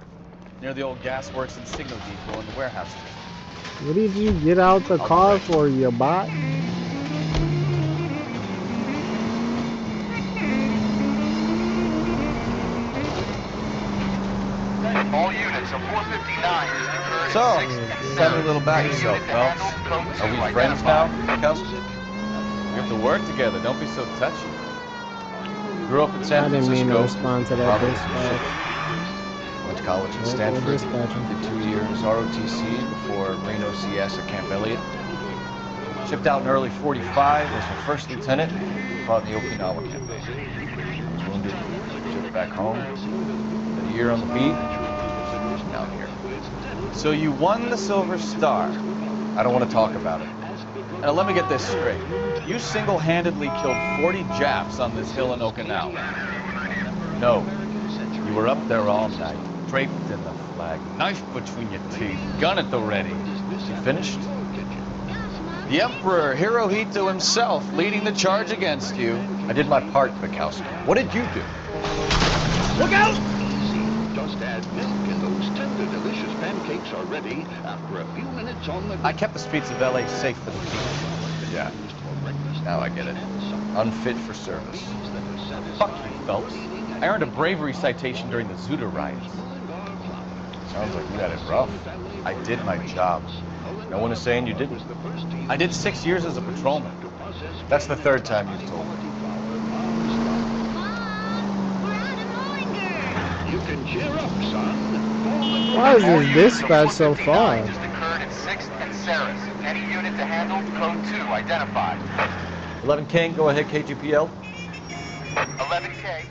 Near the old gas works and signal depot in the warehouse district. What did you get out the car for, you bot? All units of 459 is deferred. So, tell me a little about yourself, Phelps. Are we friends now, Bukowski? We have to work together. Don't be so touchy. Grew up in San I didn't mean to Francisco. respond to that Probably dispatch. Went to college in Local Stanford. dispatcher. Did 2 years ROTC before Reno CS at Camp Elliott. Shipped out in early 45 as a first lieutenant. Fought in the Okinawa campaign. Was wounded. Shipped back home. Did a year on the beat. Now I'm here. So you won the Silver Star. I don't want to talk about it. Now let me get this straight. You single-handedly killed 40 Japs on this hill in Okinawa. No. You were up there all night, draped in the flag, knife between your teeth, gun at the ready. You finished? The Emperor Hirohito himself leading the charge against you. I did my part, Bukowski. What did you do? Look out! Just add milk and those tender, delicious pancakes are ready after a few minutes on the... I kept the streets of LA safe for the people. Yeah. Now I get it. Unfit for service. Fuck you, Phelps. I earned a bravery citation during the Zuda riots. Sounds like you had it rough. I did my job. No one is saying you didn't. I did 6 years as a patrolman. That's the 3rd time you've told me. You can cheer up, son. Why is this dispatch so far? Just occurred at 6th and Sarah's. Any unit to handle, code 2, identified. 11 King, go ahead, KGPL. 11K.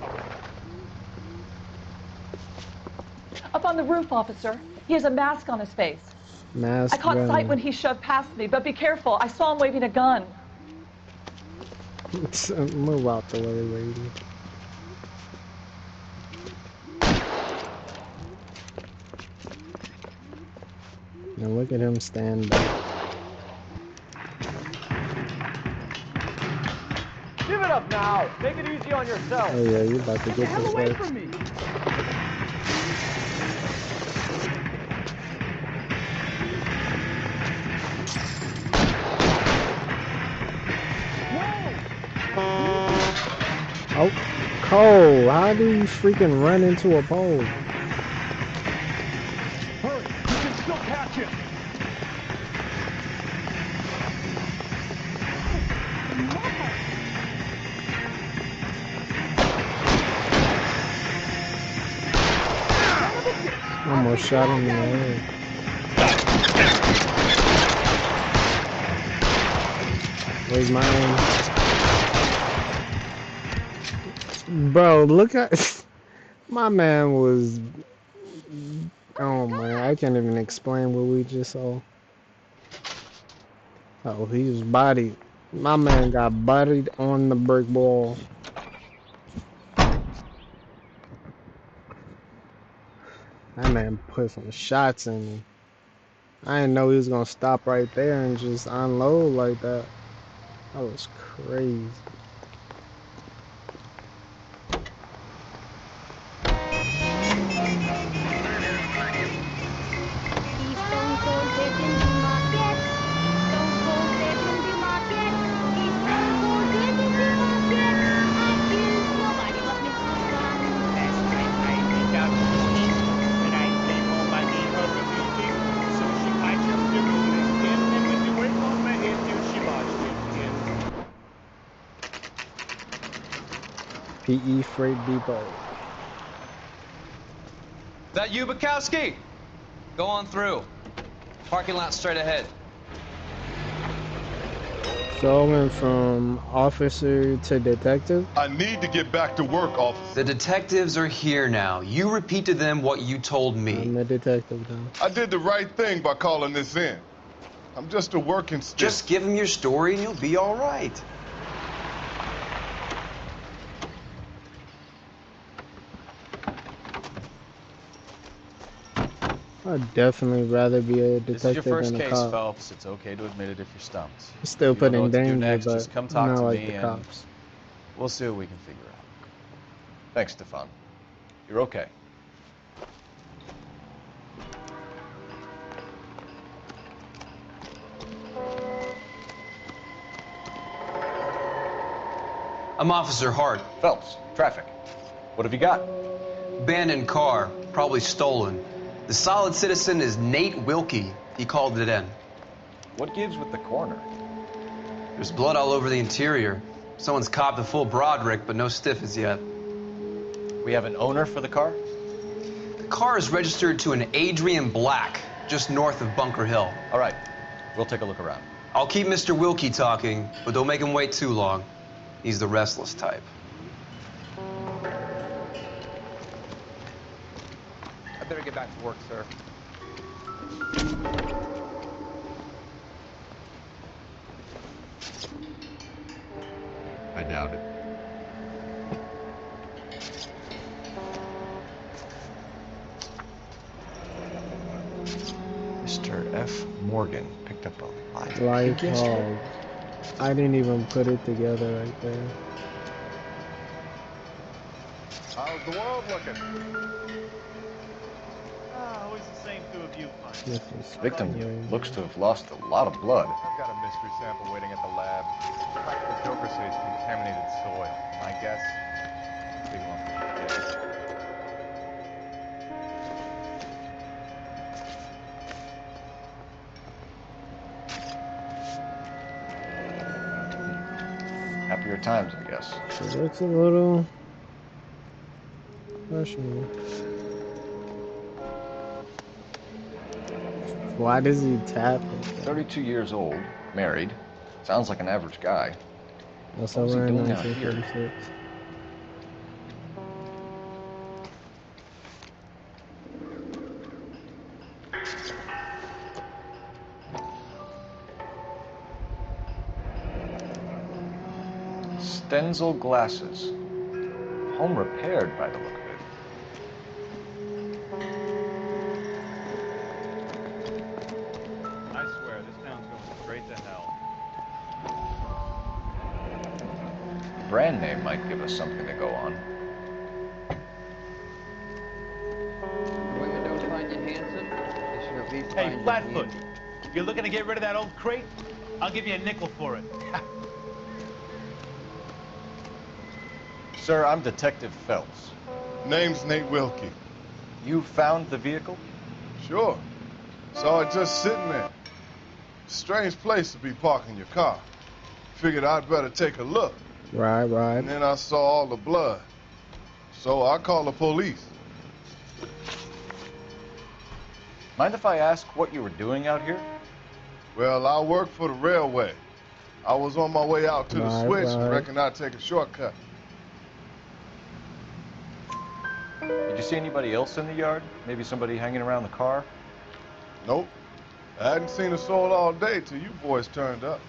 Up on the roof, officer. He has a mask on his face. Mask I caught gun. sight when he shoved past me, but be careful. I saw him waving a gun. Move out the way, lady. Now look at him stand back. Give it up now. Take it easy on yourself. Oh yeah, you about to Get the get hell this away way. from me. Oh, Cole, how do you freaking run into a pole? Hurry, you can still catch it. Almost shot him in the head. Where's my aim? Bro, look at my man was. Oh man, I can't even explain what we just saw. Oh, he was bodied. My man got bodied on the brick wall. That man put some shots in me. I didn't know he was gonna stop right there and just unload like that. That was crazy. P.E. Freight Depot. That you, Bukowski? Go on through. Parking lot straight ahead. So I went from officer to detective? I need to get back to work, officer. The detectives are here now. You repeat to them what you told me. I'm a detective now. I did the right thing by calling this in. I'm just a working stick. Just give him your story and you'll be all right. I'd definitely rather be a detective This is your first than a case, cop. Phelps. It's okay to admit it if you're stumped. Still If you don't know put in what to do danger, next, but just come talk not to like me the and cops. we'll see what we can figure out. Thanks, Stefan. You're okay. I'm Officer Hart. Phelps, traffic. What have you got? Abandoned car, probably stolen. The solid citizen is Nate Wilkie. He called it in. What gives with the coroner? There's blood all over the interior. Someone's copped a full Broderick, but no stiff as yet. We have an owner for the car? The car is registered to an Adrian Black, just north of Bunker Hill. All right, we'll take a look around. I'll keep Mr. Wilkie talking, but don't make him wait too long. He's the restless type. I better get back to work, sir. I doubt it. Mr. F. Morgan picked up a live pig yesterday. I didn't even put it together right there. How's the world looking? Always the same two of you, fine. This is Victim crazy. looks to have lost a lot of blood. I've got a mystery sample waiting at the lab. The Joker says it's contaminated soil. My guess, big lump of shit. Happier times, I guess. It looks a little questionable. Why does he tap it? 32 years old, married. Sounds like an average guy. That's What was he over in doing out here? 1936. Stenzel glasses. Home repaired by the look of it. I swear, this town's going straight to hell. Brand name might give us something to go on. Women don't find you handsome, they should at least Hey, find Flatfoot, you if you're looking to get rid of that old crate, I'll give you a nickel for it. Sir, I'm Detective Phelps. Name's Nate Wilkie. You found the vehicle? Sure. Saw it just sitting there. Strange place to be parking your car. Figured I'd better take a look. Right. And then I saw all the blood. So I called the police. Mind if I ask what you were doing out here? Well, I work for the railway. I was on my way out to the switch and Right. reckoned I'd take a shortcut. Did you see anybody else in the yard? Maybe somebody hanging around the car? Nope. I hadn't seen a soul all day till you boys turned up.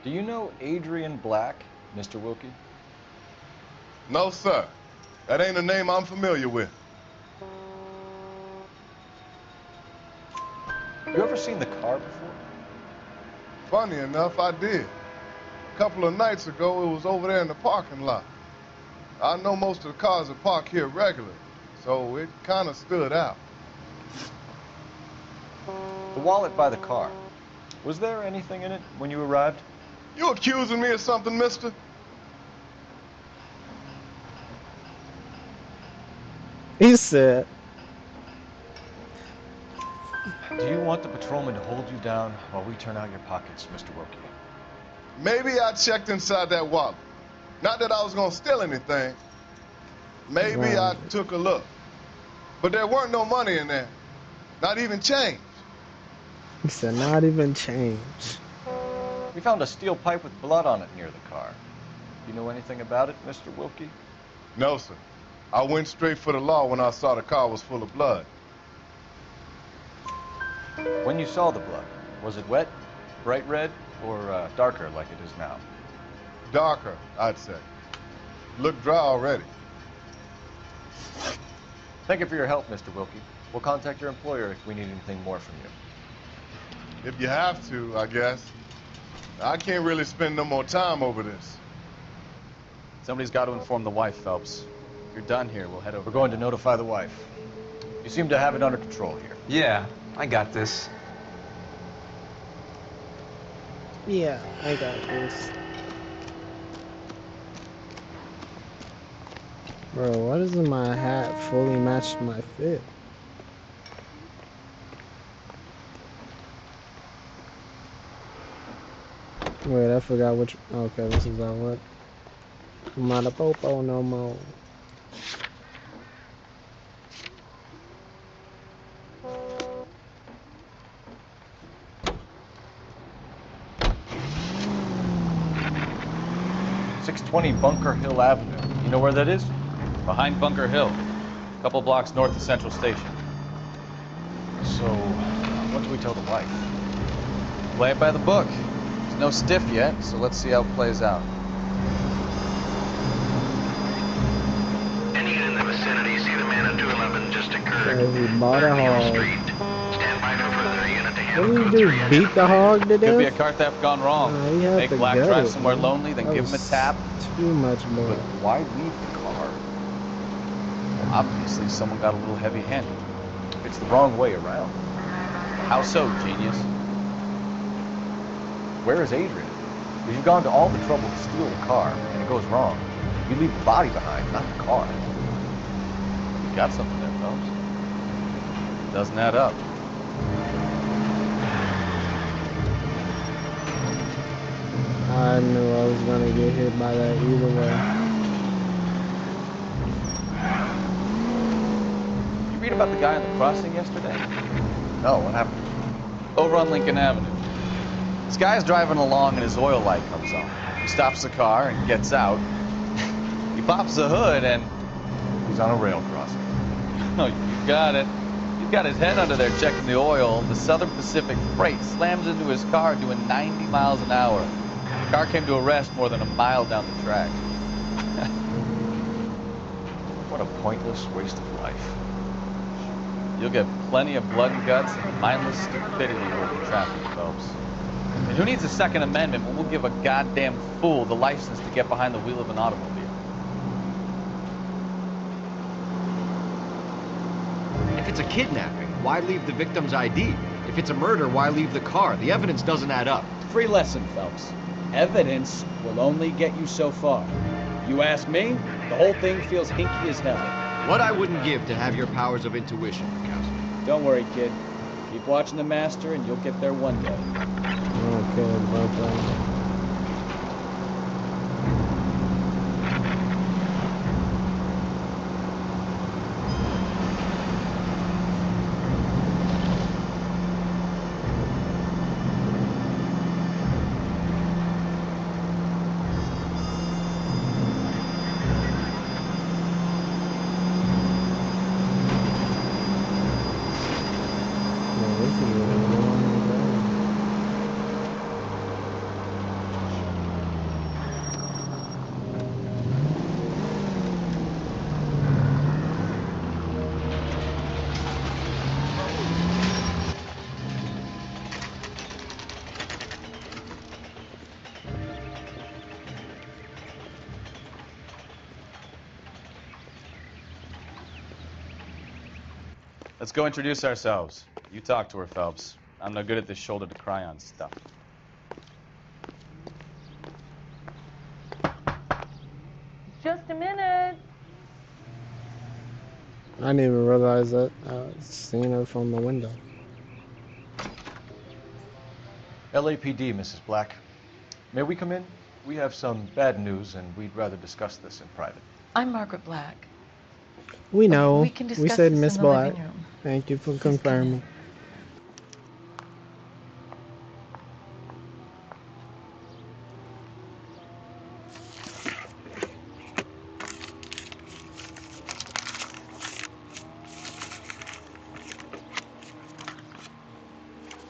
Do you know Adrian Black, Mr. Wilkie? No, sir. That ain't a name I'm familiar with. You ever seen the car before? Funny enough, I did. A couple of nights ago, it was over there in the parking lot. I know most of the cars are parked here regularly, so it kind of stood out. The wallet by the car. Was there anything in it when you arrived? You accusing me of something, mister? He said. Do you want the patrolman to hold you down while we turn out your pockets, Mr. Wilkie? Maybe I checked inside that wallet. Not that I was gonna steal anything. Maybe I took a look. But there weren't no money in there. Not even change. He said, not even change. We found a steel pipe with blood on it near the car. You know anything about it, Mr. Wilkie? No, sir. I went straight for the law when I saw the car was full of blood. When you saw the blood, was it wet, bright red, or darker like it is now? Darker, I'd say. Looked dry already. Thank you for your help, Mr. Wilkie. We'll contact your employer if we need anything more from you. If you have to, I guess. I can't really spend no more time over this. Somebody's got to inform the wife, Phelps. If you're done here, we'll head over. We're going to notify the wife. You seem to have it under control here. Yeah, I got this. Yeah, I got this. Bro, why doesn't my hat fully match my fit? Wait, I forgot which. Okay, this is that what? I'm not a popo no more. .620 Bunker Hill Avenue. You know where that is? Behind Bunker Hill, a couple blocks north of Central Station. So, what do we tell the wife? Play it by the book. There's no stiff yet, so let's see how it plays out. Any unit in the vicinity, see the man at 211 just occurred. He bought a hog. Stand by for further unit to handle What code did he 3 do? Beat the hog to Could be a death? car theft gone wrong. He had Make to Black gut drive it, somewhere man. lonely, then That give him a was tap. Too much blood. But why leave the car? Well, obviously, someone got a little heavy-handed. It's the wrong way around. How so, genius? Where is Adrian? If you've gone to all the trouble to steal the car, and it goes wrong, you leave the body behind, not the car. You got something there, Phelps. Doesn't add up. I knew I was gonna get hit by that either way. You read about the guy on the crossing yesterday? No, what happened? Over on Lincoln Avenue. This guy's driving along and his oil light comes on. He stops the car and gets out. He pops the hood and... He's on a rail crossing. Oh, you got it. He's got his head under there checking the oil. The Southern Pacific Freight slams into his car doing 90 miles an hour. The car came to a rest more than a mile down the track. What a pointless waste of life. You'll get plenty of blood and guts and mindless stupidity working traffic, Phelps. And who needs a Second Amendment when we'll give a goddamn fool the license to get behind the wheel of an automobile? If it's a kidnapping, why leave the victim's ID? If it's a murder, why leave the car? The evidence doesn't add up. Free lesson, Phelps. Evidence will only get you so far. You ask me, the whole thing feels hinky as hell. What I wouldn't give to have your powers of intuition, Councilman. Don't worry, kid. Keep watching the master and you'll get there one day. I don't care about that. Let's go introduce ourselves. You talk to her, Phelps. I'm no good at this shoulder to cry on stuff. Just a minute. I didn't even realize that I seen her from the window. LAPD, Mrs. Black. May we come in? We have some bad news, and we'd rather discuss this in private. I'm Margaret Black. We know. We can discuss We said this Miss in the Black. living room. Thank you for confirming.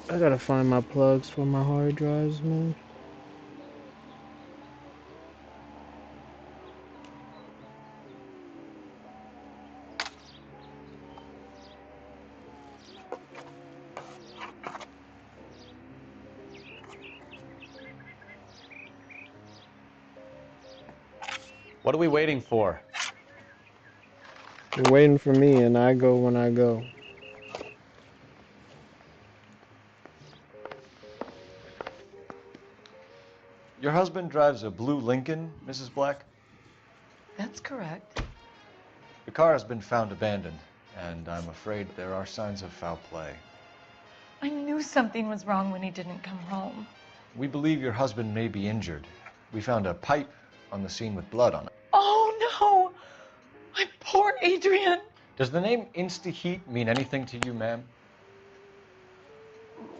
I gotta find my plugs for my hard drives, man. What are we waiting for? You're waiting for me, and I go when I go. Your husband drives a blue Lincoln, Mrs. Black? That's correct. The car has been found abandoned, and I'm afraid there are signs of foul play. I knew something was wrong when he didn't come home. We believe your husband may be injured. We found a pipe on the scene with blood on it. Oh no! My poor Adrian! Does the name Insta-Heat mean anything to you, ma'am?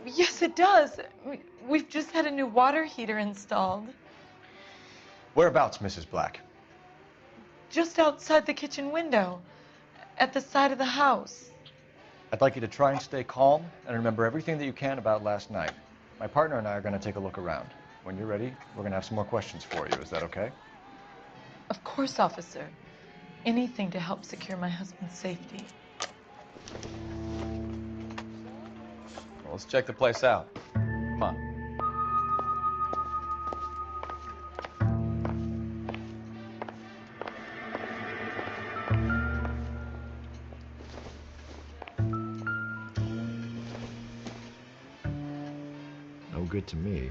Yes, it does. We've just had a new water heater installed. Whereabouts, Mrs. Black? Just outside the kitchen window. At the side of the house. I'd like you to try and stay calm and remember everything that you can about last night. My partner and I are going to take a look around. When you're ready, we're going to have some more questions for you. Is that okay? Of course, officer. Anything to help secure my husband's safety. Well, let's check the place out. Come on. No good to me.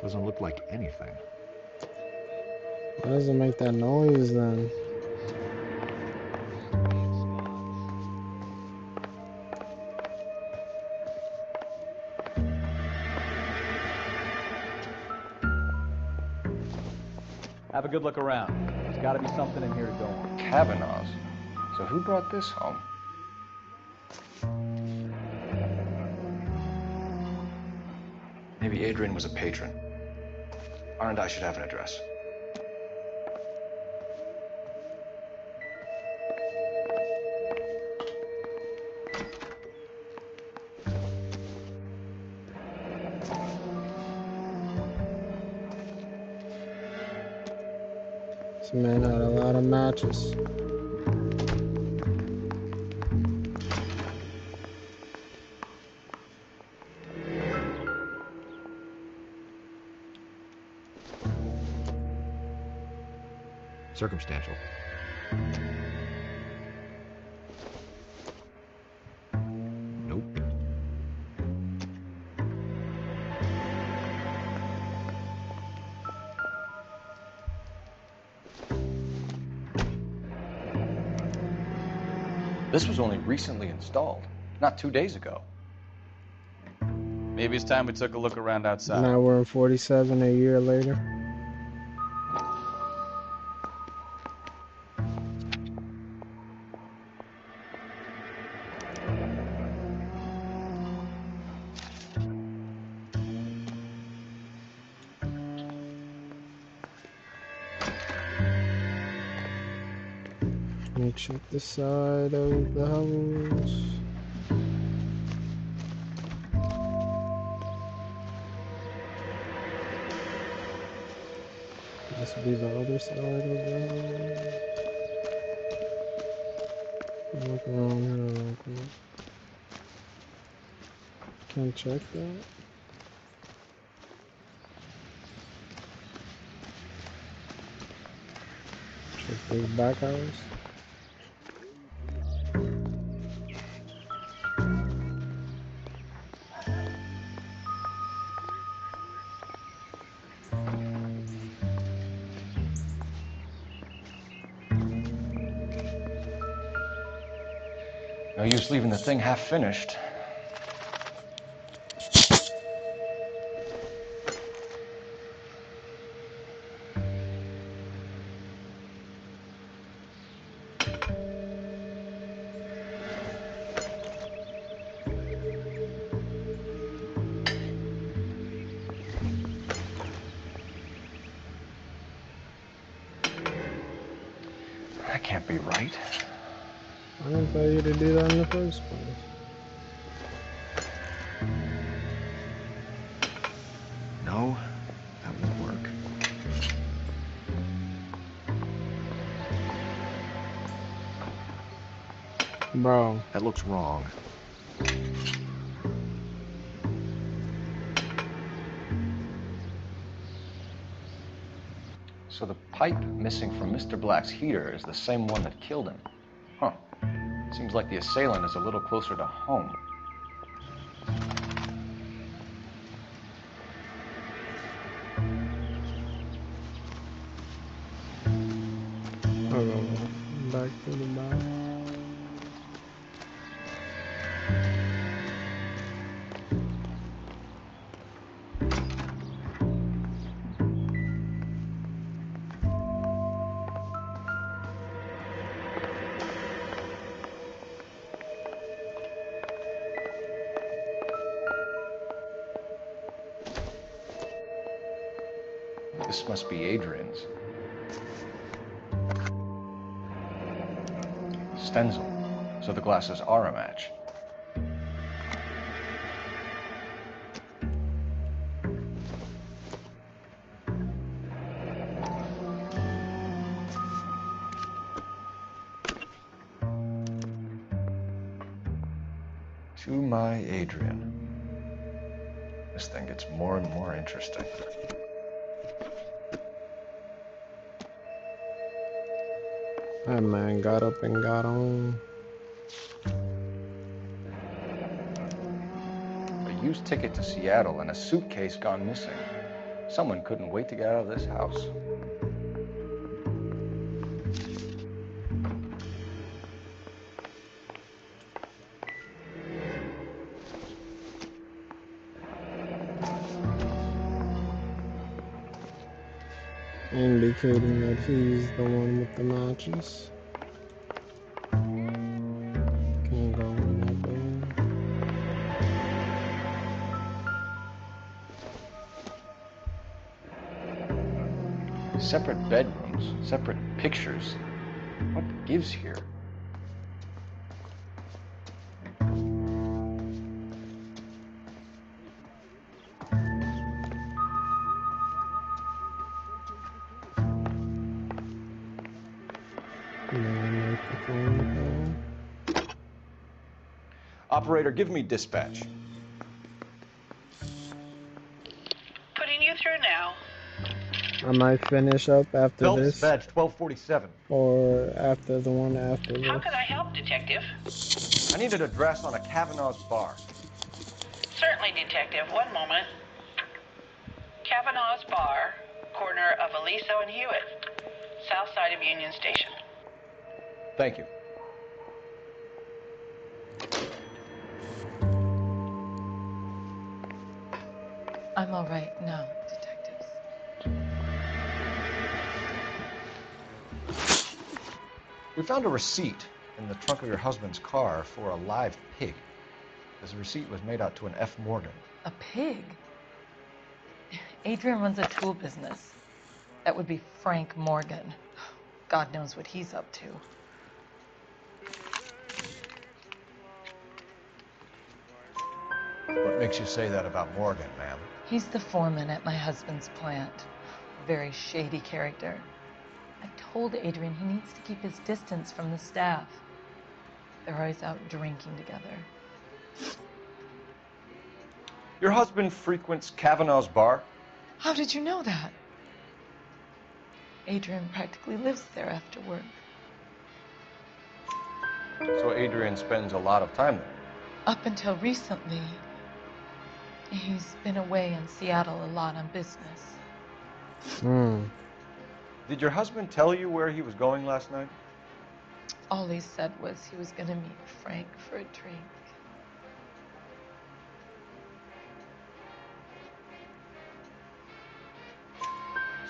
Doesn't look like anything. Why does it make that noise then? Have a good look around. There's got to be something in here to go on. Kavanaugh's. So who brought this home? Maybe Adrian was a patron. R&I should have an address. This man had a lot of matches. Circumstantial. Nope. This was only recently installed, not 2 days ago. Maybe it's time we took a look around outside. Now we're in 47 a year later. Let me check the side of the house. This will be the other side of the house. Look around here real quick. Can't check that. Check this back house. No use leaving the thing half finished. That can't be right. I didn't tell you to do that in the first place. No, that won't work. Bro. That looks wrong. So the pipe missing from Mr. Black's heater is the same one that killed him. Huh. Seems like the assailant is a little closer to home. Hold on. Back to the back. This must be Adrian's. Stencil. So the glasses are a match. To my Adrian. This thing gets more and more interesting. That man got up and got on. A used ticket to Seattle and a suitcase gone missing. Someone couldn't wait to get out of this house. Indicating that he's the one with the matches. Can't go in that door. Separate bedrooms, separate pictures. What gives here? Operator, give me dispatch. Putting you through now. I might finish up after Phelps, this, badge 1247. or after the one after this. How can I help, Detective? I need an address on a Kavanaugh's bar. Certainly, Detective. One moment. Kavanaugh's Bar, corner of Aliso and Hewitt, south side of Union Station. Thank you. I'm all right now, detectives. We found a receipt in the trunk of your husband's car for a live pig. This receipt was made out to an F. Morgan. A pig? Adrian runs a tool business. That would be Frank Morgan. God knows what he's up to. What makes you say that about Morgan, ma'am? He's the foreman at my husband's plant. A very shady character. I told Adrian he needs to keep his distance from the staff. They're always out drinking together. Your husband frequents Kavanaugh's bar? How did you know that? Adrian practically lives there after work. So Adrian spends a lot of time there? Up until recently, he's been away in Seattle a lot on business. Did your husband tell you where he was going last night? All he said was he was going to meet Frank for a drink.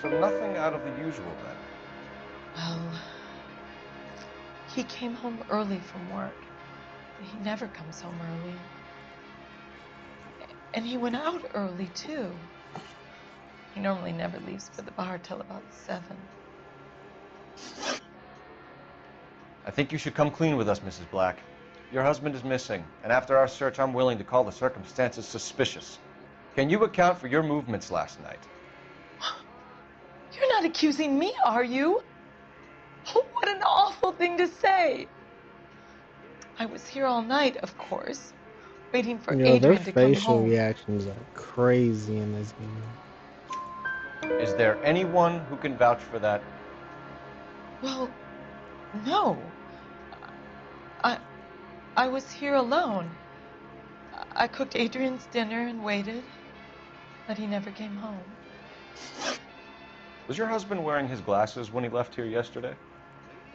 So nothing out of the usual then? Well, he came home early from work. He never comes home early. And he went out early, too. He normally never leaves for the bar till about 7. I think you should come clean with us, Mrs. Black. Your husband is missing, and after our search, I'm willing to call the circumstances suspicious. Can you account for your movements last night? You're not accusing me, are you? Oh, what an awful thing to say. I was here all night, of course, waiting for Yo, their Adrian to come facial home. reactions are crazy in this game. Is there anyone who can vouch for that? Well, no. I was here alone. I cooked Adrian's dinner and waited, but he never came home. Was your husband wearing his glasses when he left here yesterday?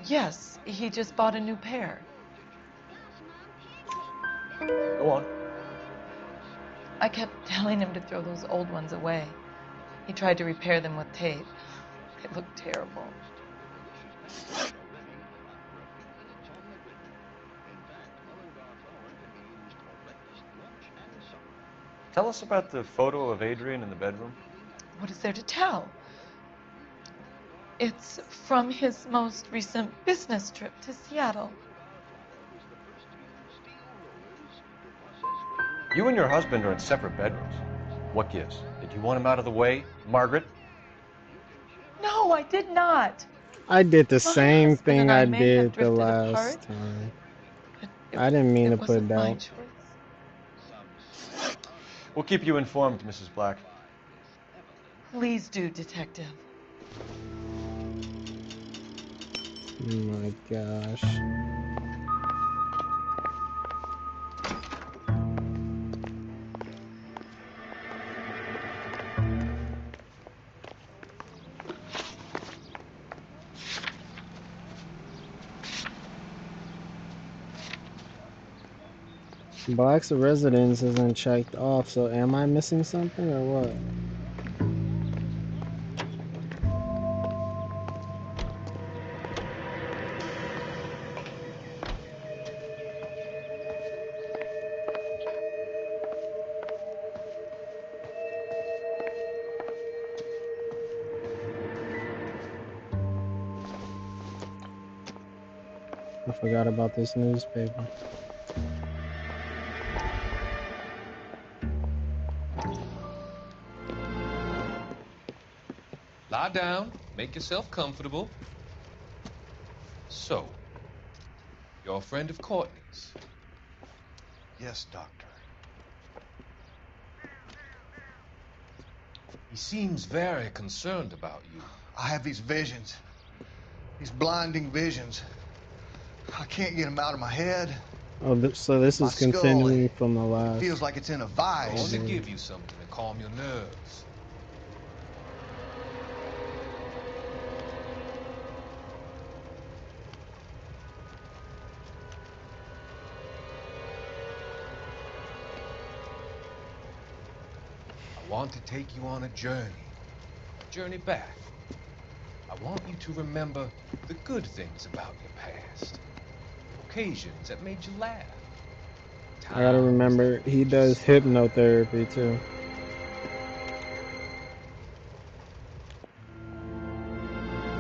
Yes, he just bought a new pair. Go on. I kept telling him to throw those old ones away. He tried to repair them with tape. They looked terrible. Tell us about the photo of Adrian in the bedroom. What is there to tell? It's from his most recent business trip to Seattle. You and your husband are in separate bedrooms. What gives? Did you want him out of the way, Margaret? No, I did not. I did the My same husband thing and I may have did the drifted last apart, time. but I didn't mean to it put wasn't my doubt. choice. We'll keep you informed, Mrs. Black. Please do, Detective. Oh my gosh. Black's residence isn't checked off, so am I missing something or what? I forgot about this newspaper. Lie down, make yourself comfortable. So, you're a friend of Courtney's? Yes, Doctor. He seems very concerned about you. I have these visions. These blinding visions. I can't get them out of my head. Oh, so this My is skull, continuing from the It last. feels like it's in a I vice. want to give you something to calm your nerves. I want to take you on a journey back. I want you to remember the good things about your past, occasions that made you laugh. I gotta remember, he does hypnotherapy too.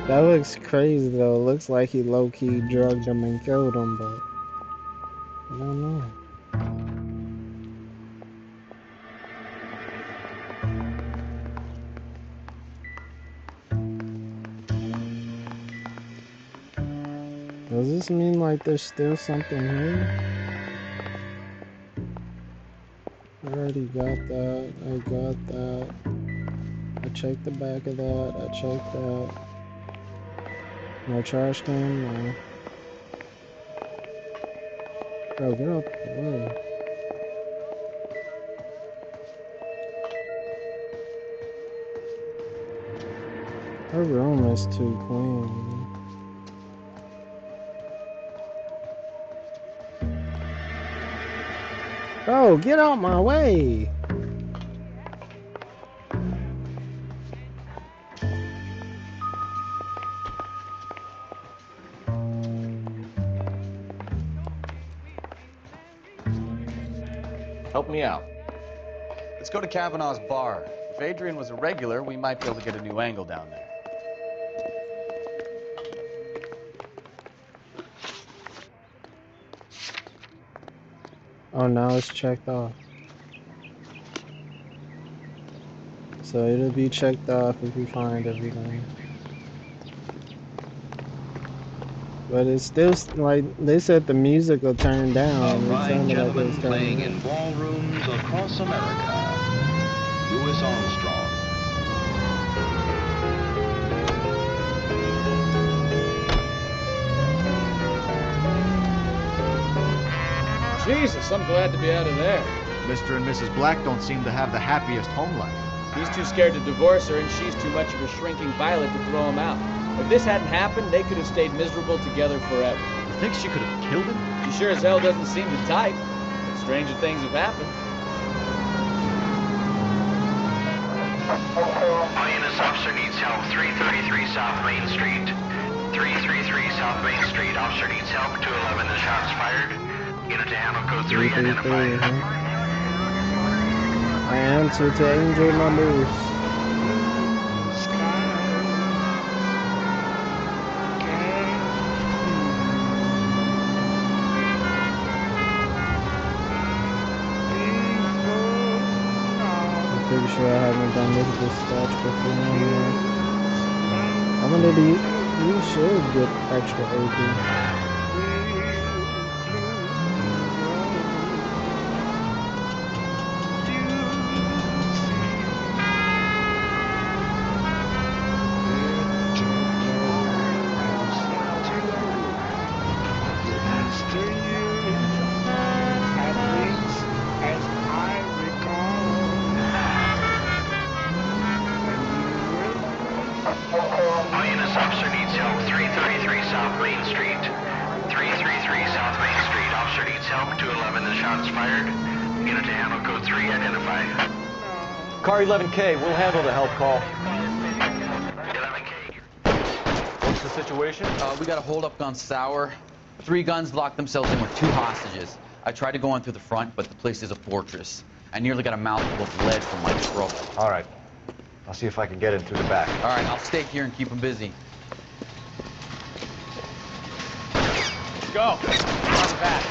That looks crazy though. It looks like he low-key drugged him and killed him, but I don't know. Does this mean like there's still something here? I already got that. I got that. I checked the back of that. I checked that. No trash can? No. Bro, get up the way. Her room is too clean. Bro, get out my way! Help me out. Let's go to Kavanaugh's bar. If Adrian was a regular, we might be able to get a new angle down there. Oh, now it's checked off. So it'll be checked off if we find everything. But it's still, like, they said the music will turn down. It sounded like it was Playing turning in down. ballrooms across America. Louis Armstrong. Jesus, I'm glad to be out of there. Mr. and Mrs. Black don't seem to have the happiest home life. He's too scared to divorce her, and she's too much of a shrinking violet to throw him out. If this hadn't happened, they could have stayed miserable together forever. You think she could have killed him? She sure as hell doesn't seem the type. But stranger things have happened. All units, officer needs help. 333 South Main Street. 333 South Main Street. Officer needs help. 211 and shots fired. Unit to handle code 3 identified. I answer to angel numbers. I'm pretty sure I haven't done this dispatch before anyway. I wonder if you should get extra AP. All units, officer needs help. 333 South Main Street. 333 South Main Street. Officer needs help. 211 and shots fired. Unit to handle code 3 identified. Car 11K, we'll handle the help call. 11K. What's the situation? We got a holdup gone sour. 3 guns locked themselves in with 2 hostages. I tried to go in through the front, but the place is a fortress. I nearly got a mouthful of lead from my trouble. All right. I'll see if I can get in through the back. All right, I'll stay here and keep them busy. Let's go. On the back.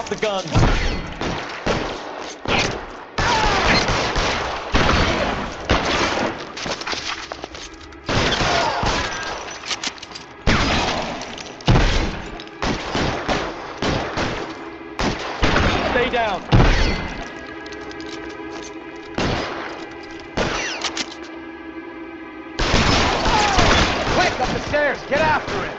Drop the gun. Stay down. Quick, up the stairs! Get after it!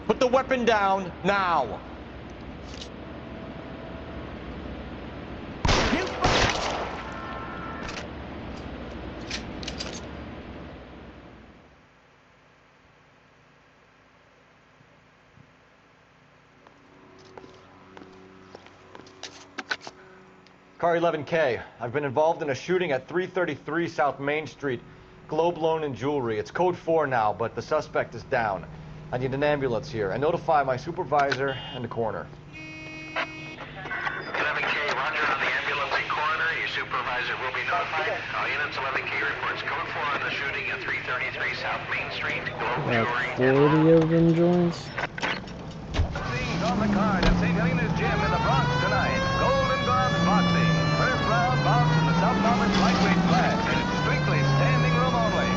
Put the weapon down now. Car 11K. I've been involved in a shooting at 333 South Main Street. Globe Loan and Jewelry. It's code 4 now, but the suspect is down. I need an ambulance here. And notify my supervisor and the coroner. 11K, roger on the ambulance and coroner. Your supervisor will be notified. All units, 11K reports code 4 on the shooting at 333 South Main Street. Globe Jewelry. 40 of them joints. Scenes on the card at St. Helena's Gym in the Bronx tonight. Golden Gloves boxing. First round bout in the subnovice lightweight class, and it's strictly standing room only.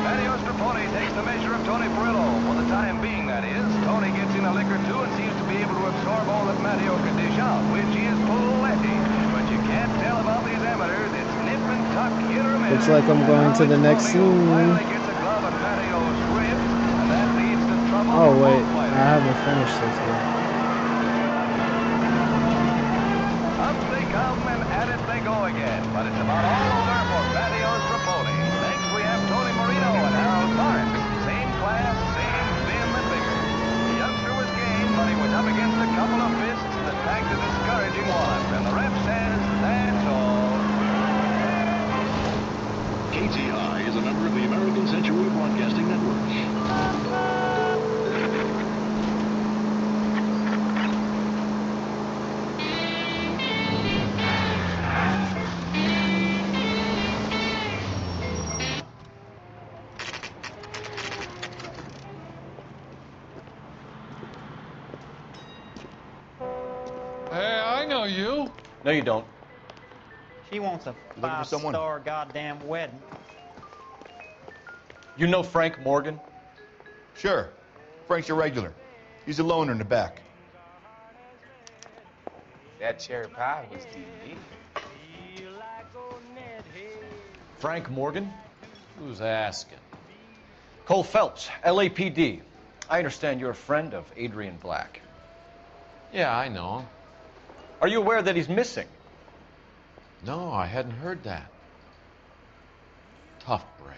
Mario Straponi takes the measure of Tony Perillo. For the time being, that is. Tony gets in a lick or two and seems to be able to absorb all that Mario can dish out, which is plenty. But you can't tell about these amateurs. It's nip and tuck, hit or miss. Looks like I'm going to the next scene. Oh wait, I haven't finished this yet. Up they come and at it they go again. But it's about all over for Mario Straponi. Next we have Tony Marino and Harold Parks. Same class, same vim and vigor. The youngster was game, but he was up against a couple of fists that packed a discouraging one. And the ref says, that's all. KTI is a member of the American Century Broadcasting Network. Hey, I know you. No, you don't. She wants a looking for someone? 5-star goddamn wedding. You know Frank Morgan? Sure. Frank's a regular. He's a loner in the back. That cherry pie was DVD. Frank Morgan? Who's asking? Cole Phelps, LAPD. I understand you're a friend of Adrian Black. Yeah, I know him. Are you aware that he's missing? No, I hadn't heard that. Tough break.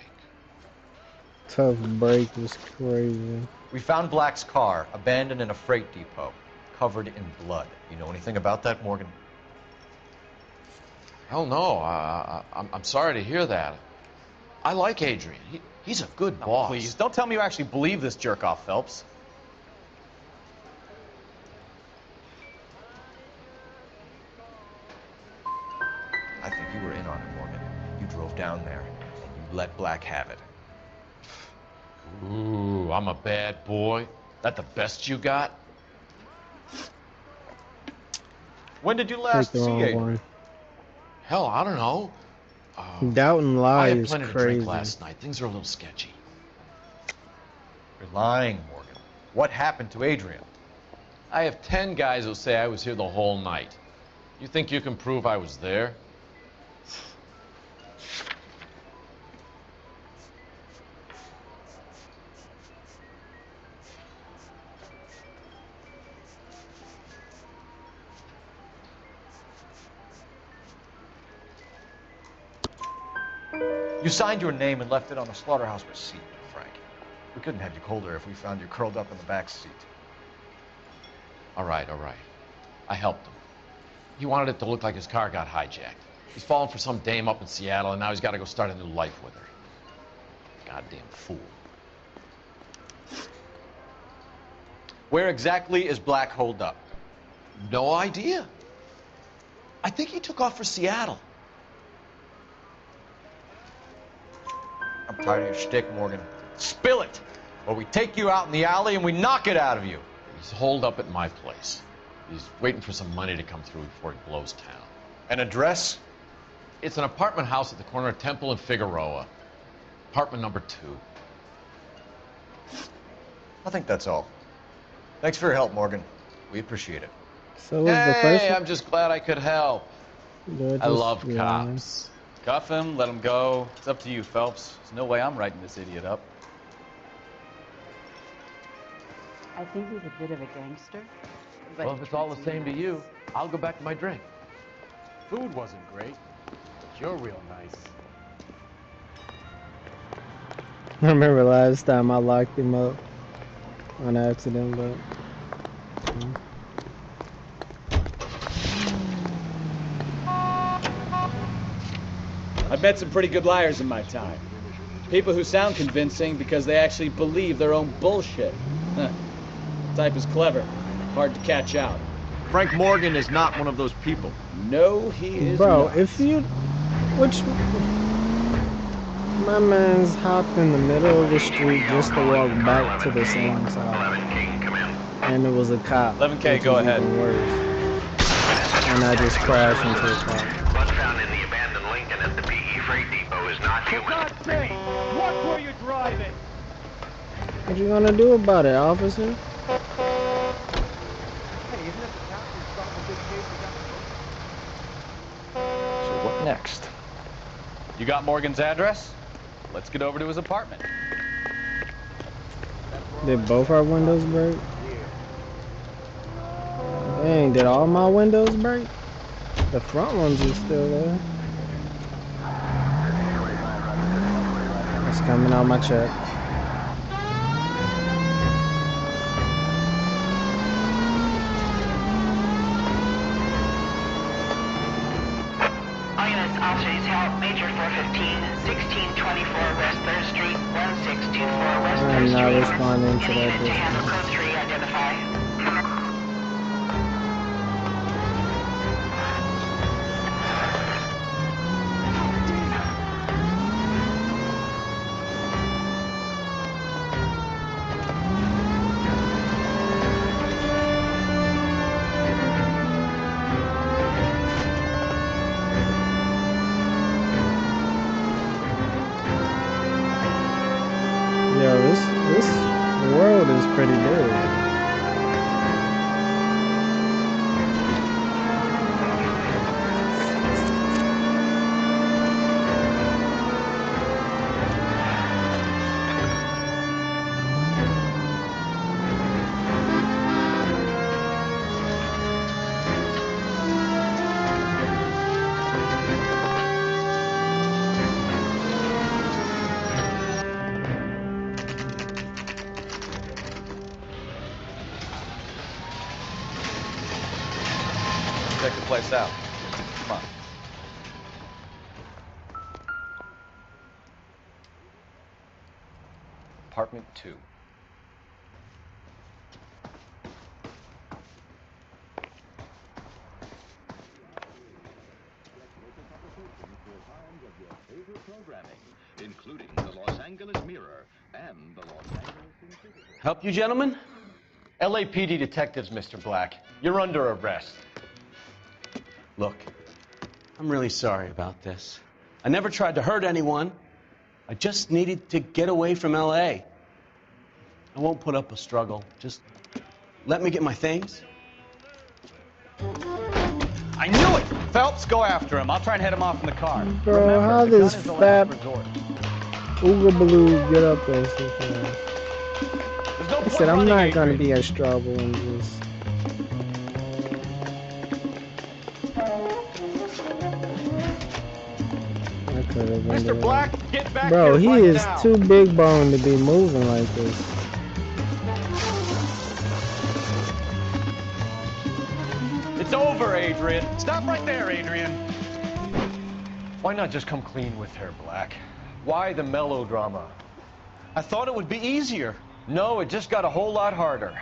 Tough break was crazy. We found Black's car abandoned in a freight depot, covered in blood. You know anything about that, Morgan? Hell no. I'm sorry to hear that. I like Adrian. He's a good boss. Please, don't tell me you actually believe this jerk-off, Phelps. I think you were in on it, Morgan. You drove down there, and you let Black have it. Ooh, I'm a bad boy. That the best you got? When did you last see Adrian? Hell, I don't know. Doubt and I lie had is plenty to crazy. drink last night. Things are a little sketchy. You're lying, Morgan. What happened to Adrian? I have 10 guys who say I was here the whole night. You think you can prove I was there? You signed your name and left it on a slaughterhouse receipt, Frank. We couldn't have you colder if we found you curled up in the back seat. All right, all right. I helped him. He wanted it to look like his car got hijacked. He's fallen for some dame up in Seattle, and now he's got to go start a new life with her. goddamn fool. Where exactly is Black holed up? No idea. I think he took off for Seattle. I'm tired of your shtick, Morgan. Spill it, or we take you out in the alley and we knock it out of you. He's holed up at my place. He's waiting for some money to come through before he blows town. An address? It's an apartment house at the corner of Temple and Figueroa. Apartment number 2. I think that's all. Thanks for your help, Morgan. We appreciate it. So was the first one? I'm just glad I could help. I love cops. Cuff him, let him go. It's up to you, Phelps. There's no way I'm writing this idiot up. I think he's a bit of a gangster. But Well, if it's all the same to you, I'll go back to my drink. Food wasn't great, but you're real nice. I remember last time I locked him up on accident, but. I've met some pretty good liars in my time. People who sound convincing because they actually believe their own bullshit. Huh. The type is clever, hard to catch out. Frank Morgan is not one of those people. No, he is Bro, not. if you. My man's hopped in the middle of the street just to walk back to the same side. And it was a cop. 11K, go ahead. Worse. And I just crashed into the car. Blood found in the abandoned Lincoln at the PE freight depot is not human. For God's sake, what were you driving? What you gonna do about it, officer? Hey, isn't it the captain stopped a big case of that? So what next? You got Morgan's address? Let's get over to his apartment. Did both our windows break? Dang, did all my windows break? The front ones are still there. It's coming out my check. All units, officers help. Major 415, 1624 West 3rd Street, 1624 West 3rd I'm Street. not responding to Any that unit to handle distance. code 3, identify. Yo, this world is pretty big. Check the place out. Come on. Apartment 2. Including the Los Angeles Mirror and the Los Angeles... Help you, gentlemen? LAPD detectives, Mr. Black. You're under arrest. Look, I'm really sorry about this. I never tried to hurt anyone. I just needed to get away from LA. I won't put up a struggle. Just let me get my things. I knew it! Phelps, go after him. I'll try and head him off in the car. Bro, Remember, how the this gun is the fat last resort. Ooga Baloo get up there so fast? I said I'm not gonna be a struggle and just. Mr. Black, get back Bro, here he right is now. too big bone to be moving like this. It's over, Adrian. Stop right there, Adrian. Why not just come clean with her, Black? Why the melodrama? I thought it would be easier. No, it just got a whole lot harder.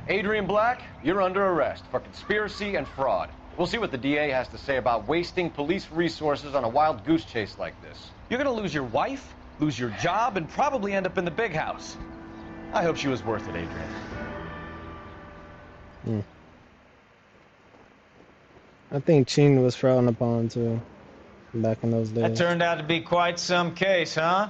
Adrian Black, you're under arrest for conspiracy and fraud. We'll see what the DA has to say about wasting police resources on a wild goose chase like this. You're gonna lose your wife, lose your job, and probably end up in the big house. I hope she was worth it, Adrian. I think cheating was frowned upon too, back in those days. That turned out to be quite some case, huh?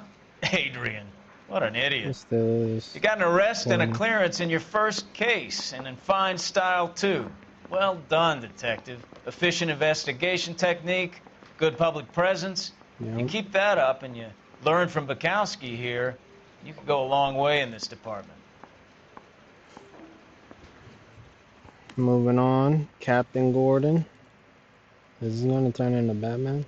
Adrian, what an idiot. It still is. You got an arrest and a clearance in your first case, and in fine style, too. Well done, detective. Efficient investigation technique, good public presence. Yep. You keep that up and you learn from Bukowski here, you can go a long way in this department. Moving on, Captain Gordon. Is he gonna turn into Batman?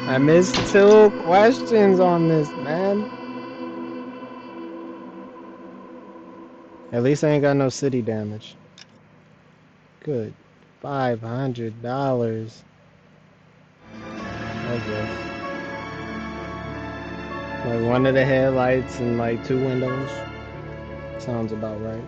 I missed 2 questions on this, man. At least I ain't got no city damage. Good. $500. I guess. Like one of the headlights and like 2 windows. Sounds about right.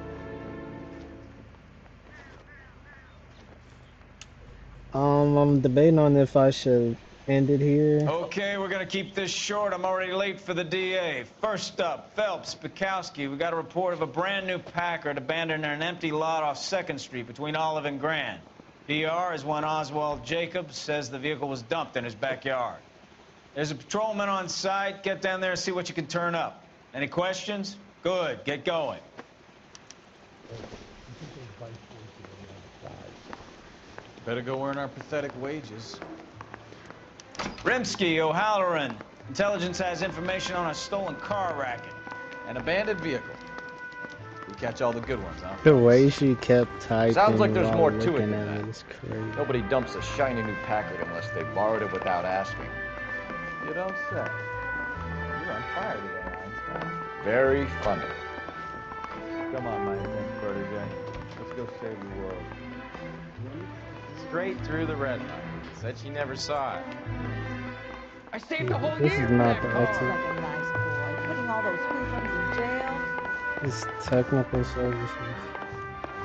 I'm debating on if I should end it here. Okay, we're gonna keep this short. I'm already late for the DA. First up, Phelps, Bukowski. We got a report of a brand new Packard abandoned in an empty lot off 2nd Street between Olive and Grand. PR is one Oswald Jacobs says the vehicle was dumped in his backyard. There's a patrolman on site. Get down there and see what you can turn up. Any questions? Good, get going. Better go earn our pathetic wages. Rimsky, O'Halloran. Intelligence has information on a stolen car racket. An abandoned vehicle. We catch all the good ones, huh? The way she kept typing. Sounds like there's while more to it looking than at that. it is crazy. Nobody dumps a shiny new Packard unless they borrowed it without asking. You don't say. You're on fire today, Einstein. Very funny. Come on, my intense protege. Let's go save the world. Straight through the red line. Said she never saw it. I saved the whole This year is for not that the car. exit. Like a nice boy, putting all those hoodlums in jail. It's technical services. You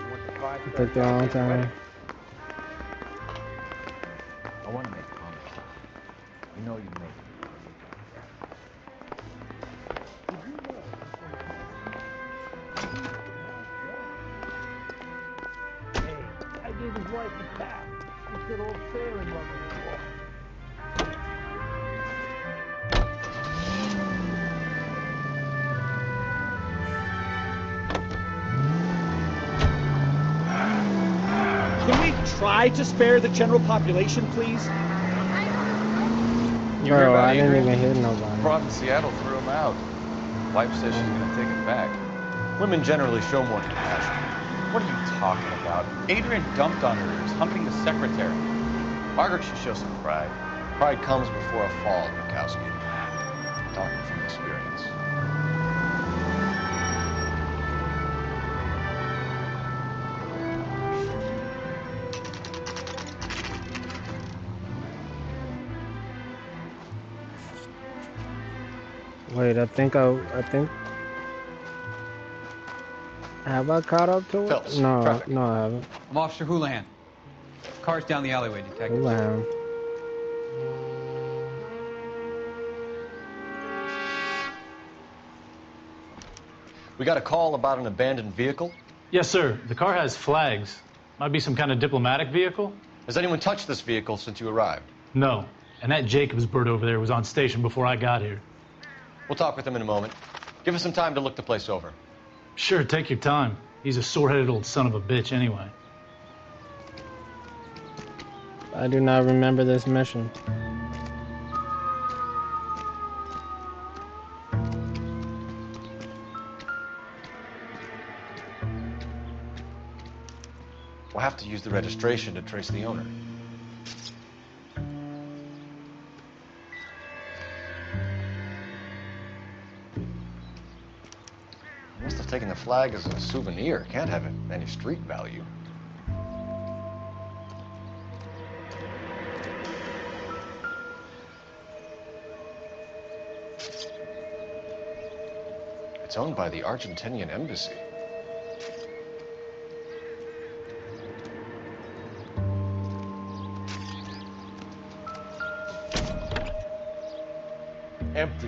want the 5-star Took their own copy time. wedding? I want to make comments. You know you make it. I gave his wife a tap. He said old sailing love anymore. Can we try to spare the general population, please? You hear Bro, about I didn't Adrian? even hit nobody. Brought in Seattle threw him out. Wife says she's gonna take him back. Women generally show more compassion. What are you talking about? Adrian dumped on her. He was humping the secretary. Margaret should show some pride. Pride comes before a fall, Bukowski. Talking from experience. Wait, I think have I caught up to it? Phelps, No, traffic. no, I haven't. I'm Officer Houlihan. Car's down the alleyway, detective. Houlihan. We got a call about an abandoned vehicle. Yes, sir. The car has flags. Might be some kind of diplomatic vehicle. Has anyone touched this vehicle since you arrived? No. And that Jacobs bird over there was on station before I got here. We'll talk with him in a moment. Give us some time to look the place over. Sure, take your time. He's a sore-headed old son of a bitch anyway. I do not remember this mission. We'll have to use the registration to trace the owner. Must have taken the flag as a souvenir. Can't have any street value. It's owned by the Argentinian embassy. Empty.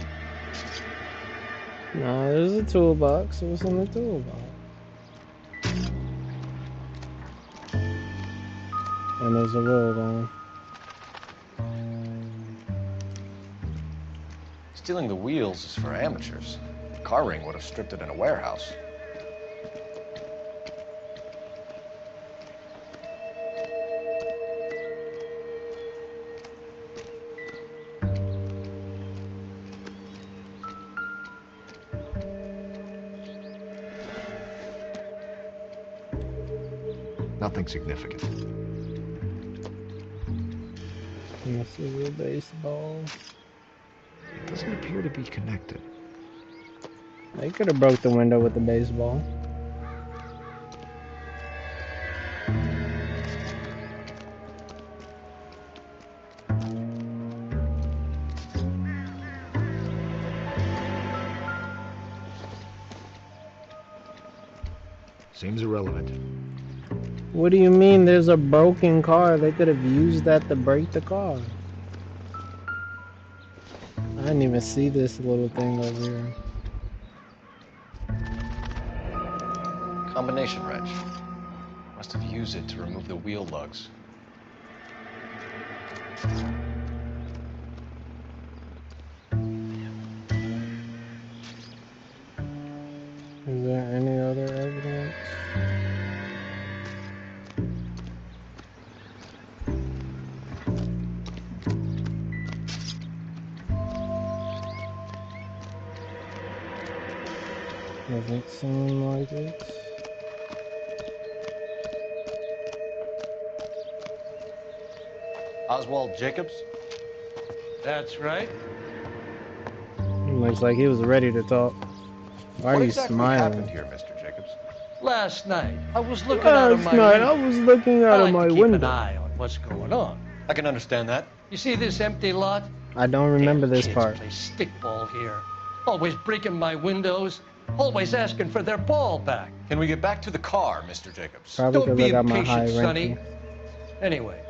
No, there's a toolbox. What's in the toolbox? And there's a roll on. Stealing the wheels is for amateurs. The car ring would have stripped it in a warehouse. Nothing significant. This is a baseball. Doesn't appear to be connected. They could have broke the window with the baseball. Seems irrelevant. What do you mean there's a broken car? They could have used that to break the car. I didn't even see this little thing over here. Combination wrench. Must have used it to remove the wheel lugs. Is there any other evidence? Doesn't seem like it. Oswald Jacobs? That's right. Looks like he was ready to talk. Why are you smiling? Happened here, Mr. Jacobs? Last night, I was looking out of my window. I was looking out of my keep window. an eye on what's going on. I can understand that. You see this empty lot? I don't remember this Kids part. play stickball here. Always breaking my windows. Always asking for their ball back. Can we get back to the car, Mr. Jacobs? Probably Don't because I be got my high impatient, Sonny. ranking. Anyways,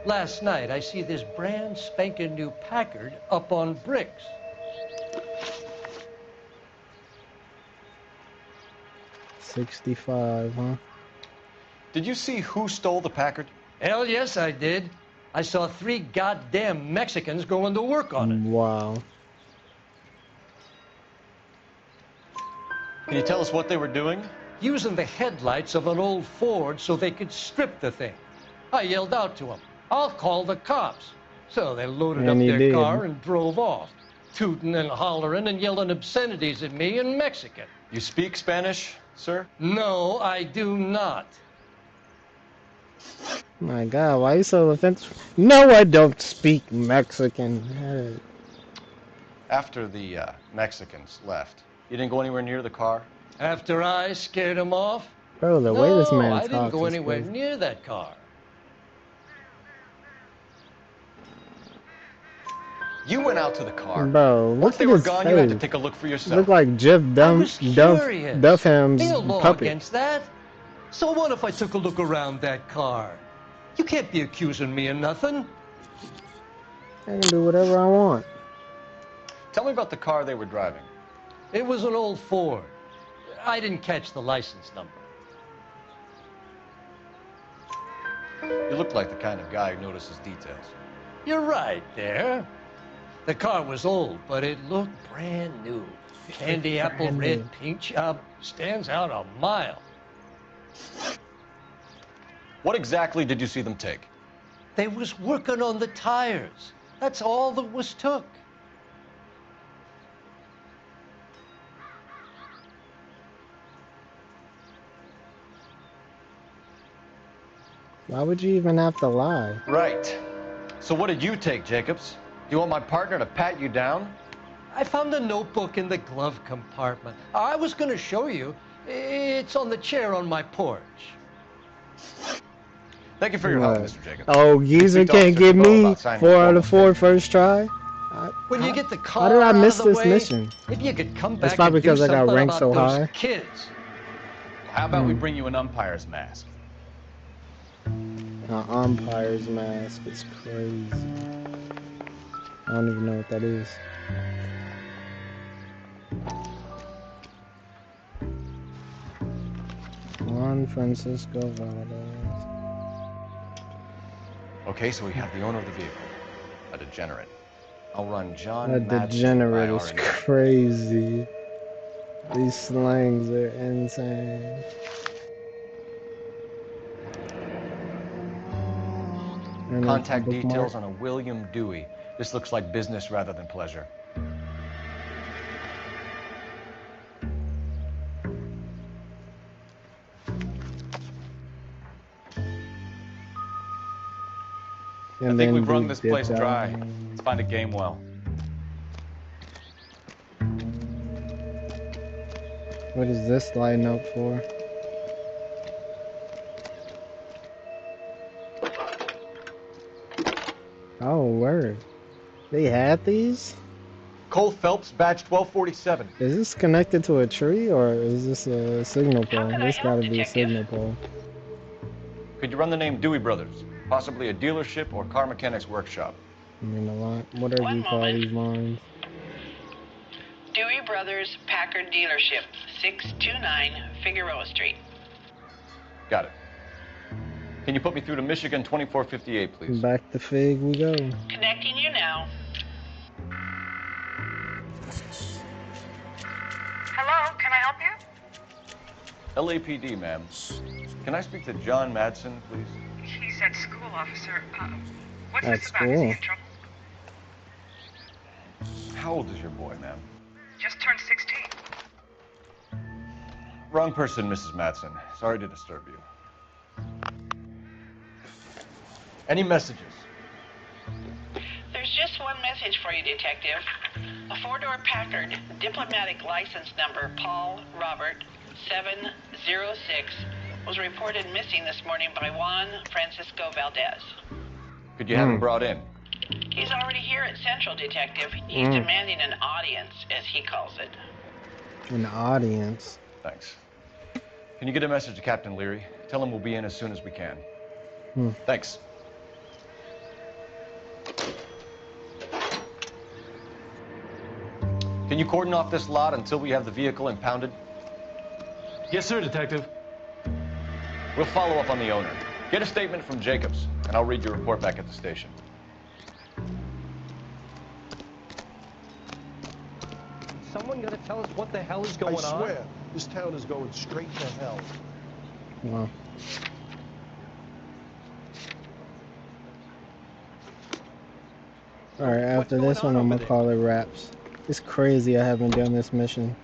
last night I see this brand spanking new Packard up on bricks. $65, huh? Did you see who stole the Packard? Hell yes, I did. I saw 3 goddamn Mexicans going to work on it. Wow. Can you tell us what they were doing? Using the headlights of an old Ford so they could strip the thing. I yelled out to them, "I'll call the cops." So they loaded up their car and drove off, tooting and hollering and yelling obscenities at me in Mexican. You speak Spanish, sir? No, I do not. My God, why are you so offensive? No, I don't speak Mexican. Hey. After the Mexicans left, you didn't go anywhere near the car? After I scared them off? Bro, the way this man I talks didn't go is anywhere crazy. near that car. You went out to the car. Bro, Once look they at were his gone, face. you had to take a look for yourself. Look like Jeff Duffham's Ain't no law puppet. against that. So what if I took a look around that car? You can't be accusing me of nothing. I can do whatever I want. Tell me about the car they were driving. It was an old Ford. I didn't catch the license number. You look like the kind of guy who notices details. You're right there. The car was old, but it looked brand new. Candy apple Brand red new. paint job stands out a mile. What exactly did you see them take? They was working on the tires. That's all that was took. Why would you even have to lie? Right. So what did you take, Jacobs? Do you want my partner to pat you down? I found a notebook in the glove compartment. I was going to show you. It's on the chair on my porch. Thank you for your help, What? Mr. Jacobs. Oh, Geezer Speak to can't Officer give Cabot me about signing 4 out formal of 4 first try? When you get the car How did I out miss of the this way, mission? if you could come It's back probably and do because I got something ranked about so those high. kids. How about we bring you an umpire's mask? An umpire's mask is crazy. I don't even know what that is. Juan Francisco Valdez. Okay, so we have the owner of the vehicle, a degenerate. I'll run John A Madsen degenerate by is our crazy. These slangs are insane. And Contact bookmark. details on a William Dewey. This looks like business rather than pleasure. I think we've wrung this place dry. Let's find a game well. What is this lighting up for? Oh, word. They had these? Cole Phelps, badge 1247. Is this connected to a tree or is this a signal pole? This gotta be a signal pole. Could you run the name Dewey Brothers? Possibly a dealership or car mechanics workshop. I mean, a lot. Whatever you call these lines. Dewey Brothers Packard Dealership, 629 Figueroa Street. Got it. Can you put me through to Michigan 2458, please? Back to Fig we go. Connecting you now. Hello, can I help you? LAPD, ma'am. Can I speak to John Madsen, please? He's at school, officer. What's At this about? Is he in school? trouble? How old is your boy, ma'am? Just turned 16. Wrong person, Mrs. Madsen. Sorry to disturb you. Any messages? There's just one message for you, Detective. A four-door Packard, diplomatic license number Paul Robert 706, was reported missing this morning by Juan Francisco Valdez. Could you have him brought in? He's already here at Central, Detective. He's demanding an audience, as he calls it. An audience. Thanks. Can you get a message to Captain Leary? Tell him we'll be in as soon as we can. Thanks. Can you cordon off this lot until we have the vehicle impounded? Yes, sir, Detective. We'll follow up on the owner. Get a statement from Jacobs, and I'll read your report back at the station. Someone gotta tell us what the hell is going on? I swear, this town is going straight to hell. Wow. Alright, after this one, I'm gonna call it wraps. It's crazy I haven't done this mission.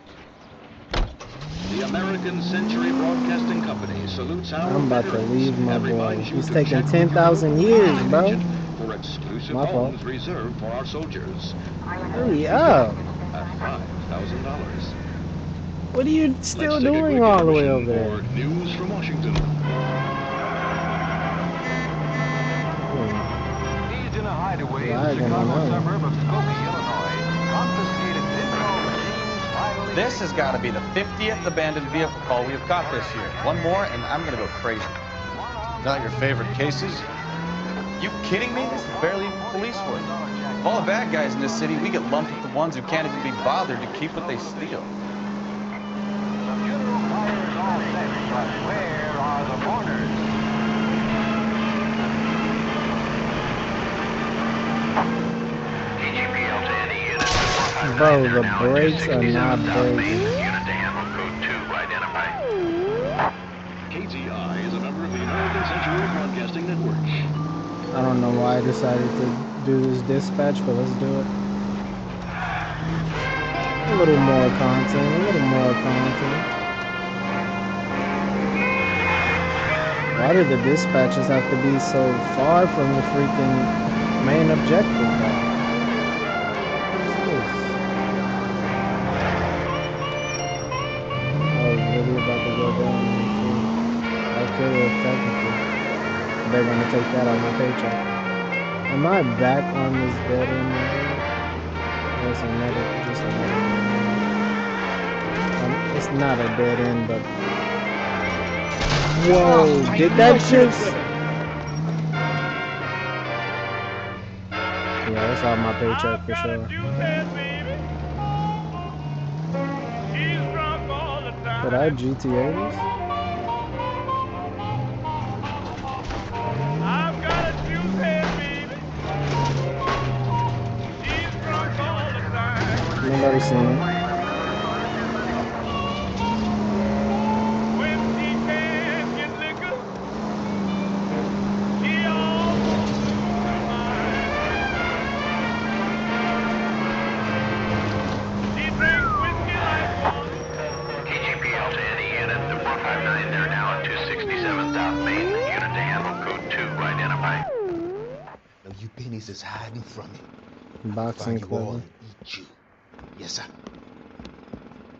The American Century Broadcasting Company salutes our I'm about to leave my and boy. reminds you He's to taking check with 10,000 your years, local bro. agent for exclusive My fault. homes reserved for our soldiers. Hurry up. At $5,000. What are you still Let's take a doing quick all the way intermission over there? for News from Washington. He's in a hideaway in the Lagging on Chicago that. suburb of Skokie, Illinois. Confiscated pinball machines finally... This has got to be the 50th abandoned vehicle call we have caught this year. One more, and I'm going to go crazy. Not your favorite cases? You kidding me? This is barely even police work. Of all the bad guys in this city, we get lumped with the ones who can't even be bothered to keep what they steal. The funeral pyre's all set, but where are the mourners? TGPL to any unit. Bro, the brakes are not braking. Unit to handle code 2 identified. KTI is a member of the American Century Broadcasting Network. I don't know why I decided to do this dispatch, but let's do it. A little more content, a little more content. Why do the dispatches have to be so far from the freaking main objective? What's this? I was really about to go down there too. I could have technically. They're gonna take that on my paycheck. Am I back on this dead end? That's another, just another dead end. It's not a dead end, but... Whoa, did that just... Yeah, that's all my paycheck for sure. Did I GTA this? Nobody seen it. KGPL to any unit, the 459 there now at 267 South Main. Unit to handle code 2 identified. Now you pennies is hiding from me. Boxing club. Eat you. Yes, sir.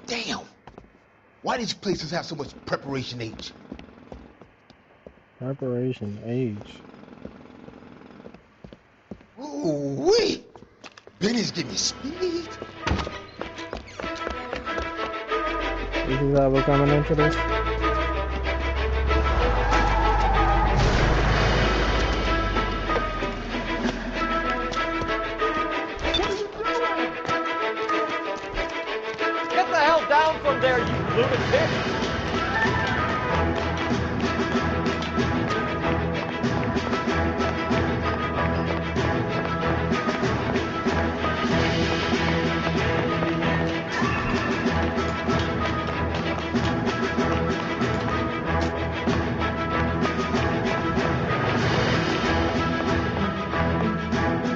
Damn! Why these places have so much preparation age? Preparation age. Ooh wee! Pennies give me speed. This is how we're coming into this. Get the hell down from there, you lunatic!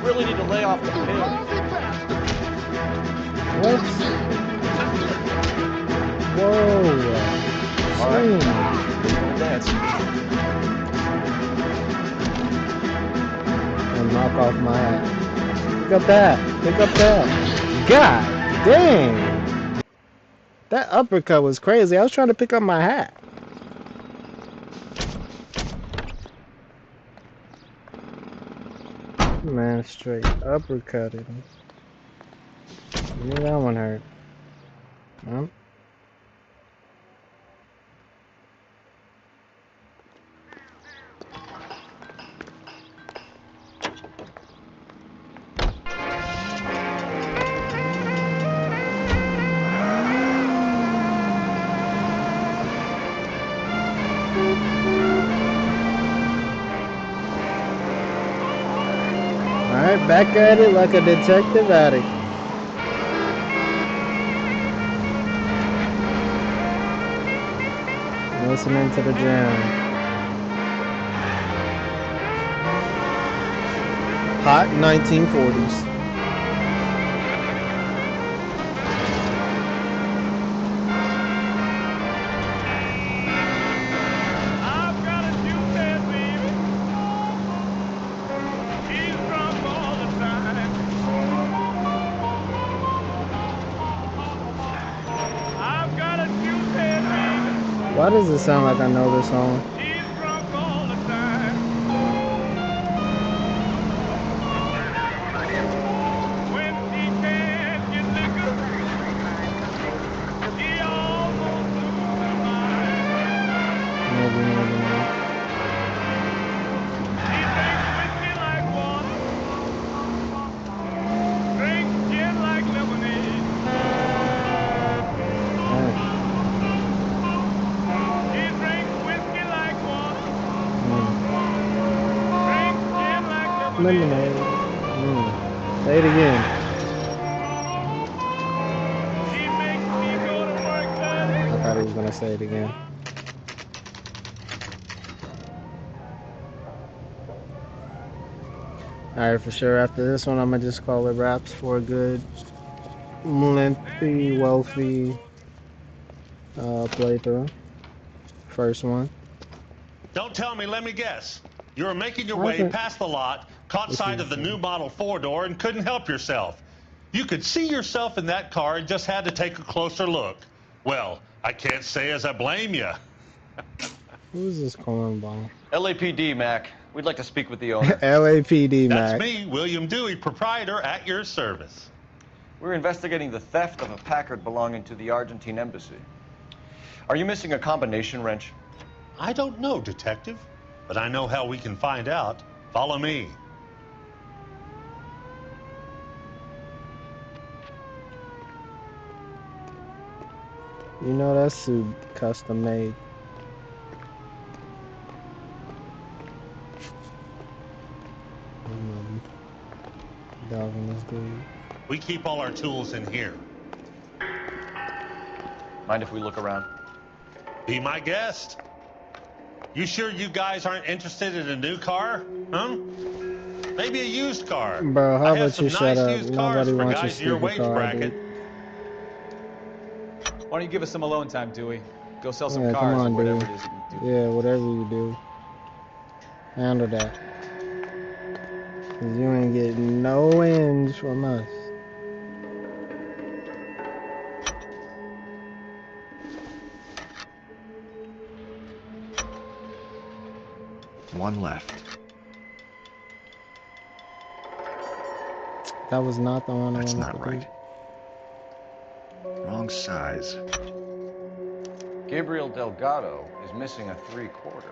Really need to lay off the pills. What? Whoa! Alright. And knock off my hat. Pick up that! Pick up that! God dang! That uppercut was crazy. I was trying to pick up my hat. Man, straight uppercutted him. Maybe that one hurt. Huh? Alright, back at it like a detective addict. Listening to the jam. Hot 1940s. Why does it sound like I know this song? Maybe not. Lemonade. Say it again. I thought he was gonna say it again. Alright, for sure. After this one, I'm gonna just call it wraps for a good, lengthy, wealthy playthrough. First one. Don't tell me, let me guess. You were making your way past the lot, caught sight of the new model 4-door, and couldn't help yourself. You could see yourself in that car and just had to take a closer look. Well, I can't say as I blame you. Who's this cornball? LAPD, Mac. We'd like to speak with the owner. LAPD, Mac. That's me, William Dewey, proprietor, at your service. We're investigating the theft of a Packard belonging to the Argentine embassy. Are you missing a combination wrench? I don't know, Detective, but I know how we can find out. Follow me. You know that suit custom made. Dogging this dude. We keep all our tools in here. Mind if we look around? Be my guest. You sure you guys aren't interested in a new car? Huh? Maybe a used car. Bro, how I have about some you shut nice up? used cars Nobody for wants your guys in your stupid wage car, bracket. dude. Why don't you give us some alone time, Dewey? Go sell some Yeah, cars come on, or whatever dude. it is that you do. Yeah, whatever you do. Handle that. 'Cause you ain't getting no ends from us. One left. That was not the one That's I wanted not to right. Wrong size. Gabriel Delgado is missing a 3/4.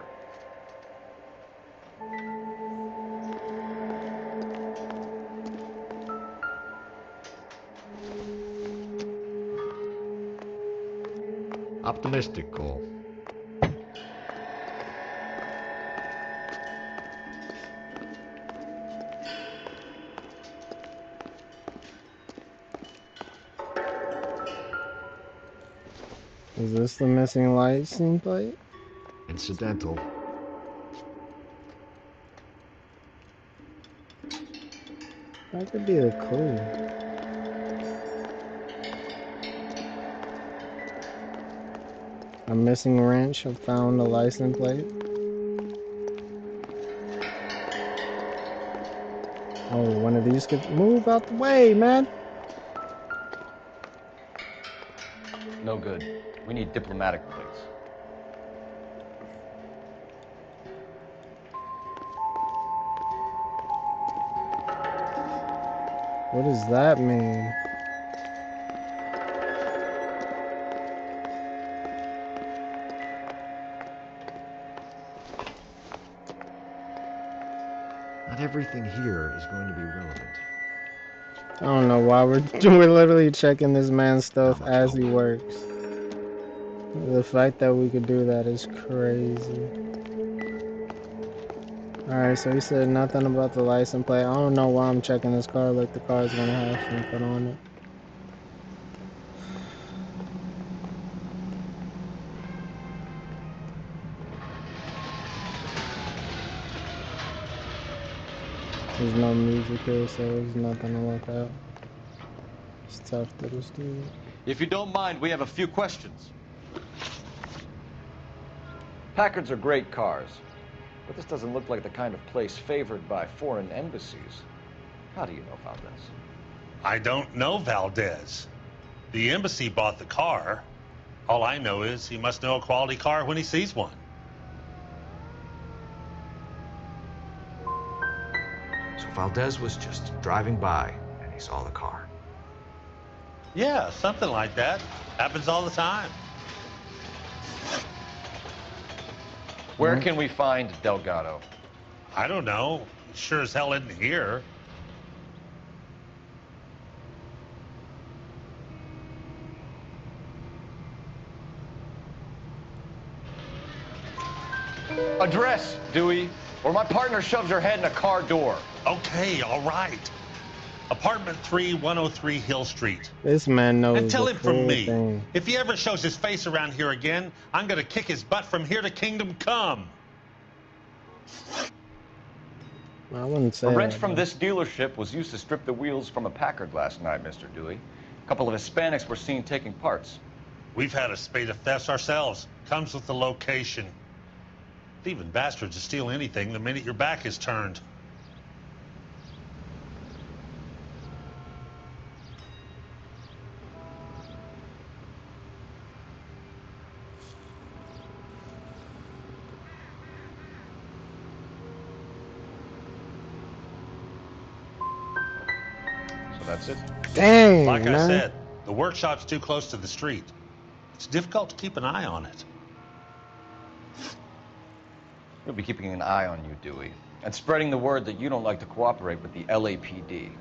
Optimistic, Cole. Is this the missing license plate? Incidental. That could be a clue. A missing wrench. I found the license plate. Oh, one of these could move out the way, man. No good. We need diplomatic plates. What does that mean? Not everything here is going to be relevant. I don't know why we're literally checking this man's stuff as he works. The fact that we could do that is crazy. Alright, so he said nothing about the license plate. I don't know why I'm checking this car like the car's gonna have something on it. There's no music here, so there's nothing to look at. It's tough to just do it. If you don't mind, we have a few questions. Packards are great cars, but this doesn't look like the kind of place favored by foreign embassies. How do you know Valdez? I don't know Valdez. The embassy bought the car. All I know is he must know a quality car when he sees one. So Valdez was just driving by and he saw the car. Yeah, something like that. Happens all the time. Where can we find Delgado? I don't know. Sure as hell isn't here. Address, Dewey, or my partner shoves her head in a car door. Okay, all right. Apartment 3, 103 Hill Street. This man knows And tell the him from full me, thing. if he ever shows his face around here again, I'm gonna kick his butt from here to kingdom come. I wouldn't say A wrench that, from man. this dealership was used to strip the wheels from a Packard last night, Mr. Dewey. A couple of Hispanics were seen taking parts. We've had a spate of thefts ourselves. Comes with the location. Thieving bastards to steal anything the minute your back is turned. So that's it. Dang, Like man. I said, the workshop's too close to the street. It's difficult to keep an eye on it. We'll be keeping an eye on you, Dewey, and spreading the word that you don't like to cooperate with the LAPD.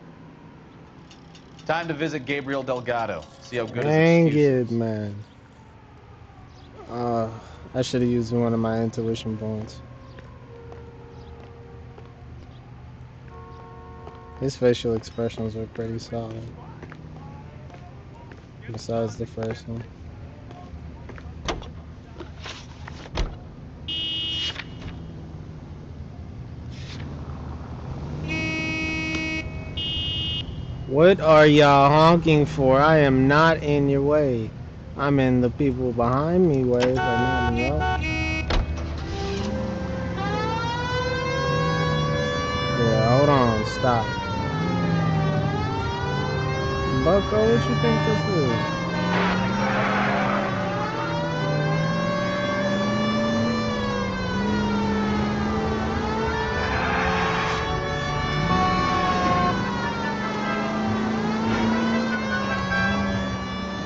Time to visit Gabriel Delgado. See how good his Dang excuse it, is. man. I should have used one of my intuition points. His facial expressions were pretty solid. Besides the first one. What are y'all honking for? I am not in your way. I'm in the people behind me way, but not in your. Yeah, hold on, stop. Bucko, what you think this is?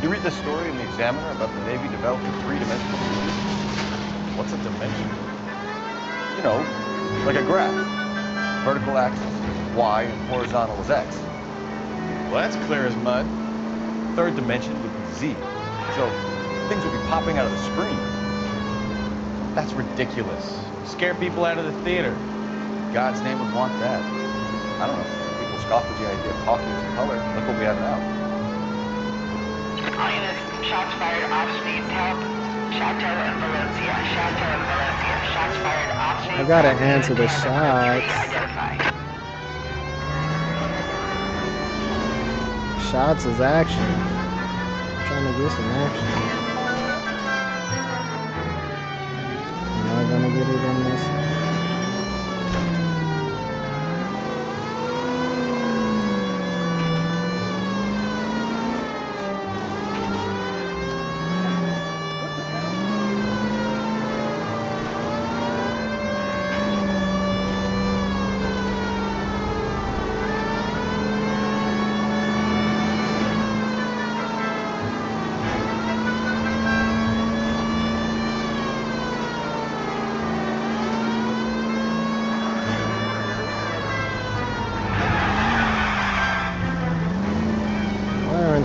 You read the story in the Examiner about the Navy developing three-dimensional computers? What's a dimension? You know, like a graph. Vertical axis is Y and horizontal is X. Well, that's clear as mud. Third dimension would be Z. So things would be popping out of the screen. That's ridiculous. Scare people out of the theater. God's name would want that. I don't know. People scoff at the idea of talking in color. Look what we have now. All units, shots fired off speeds help. Chateau and Valencia. Chateau and Valencia. Shots fired off speeds. I gotta answer the shots. Shots is action. I'm trying to get some action. I'm not gonna get it in this.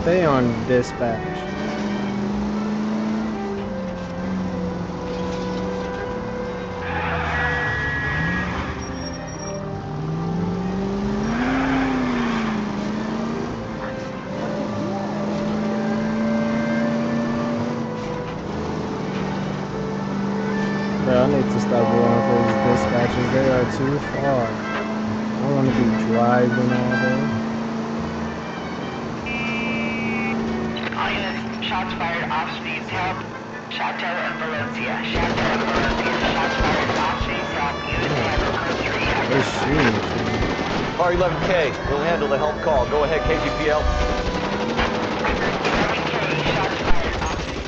They on dispatch. Bro, I need to stop going for these dispatches. They are too far. I don't want to be driving all day. Shots fired off speeds help. Chateau and Valencia. Chateau and Valencia. Shots fired off speeds help. Units handle code 3. They're shooting. Car 11K, we'll handle the help call. Go ahead, KGPL. 11K, shots fired off speeds.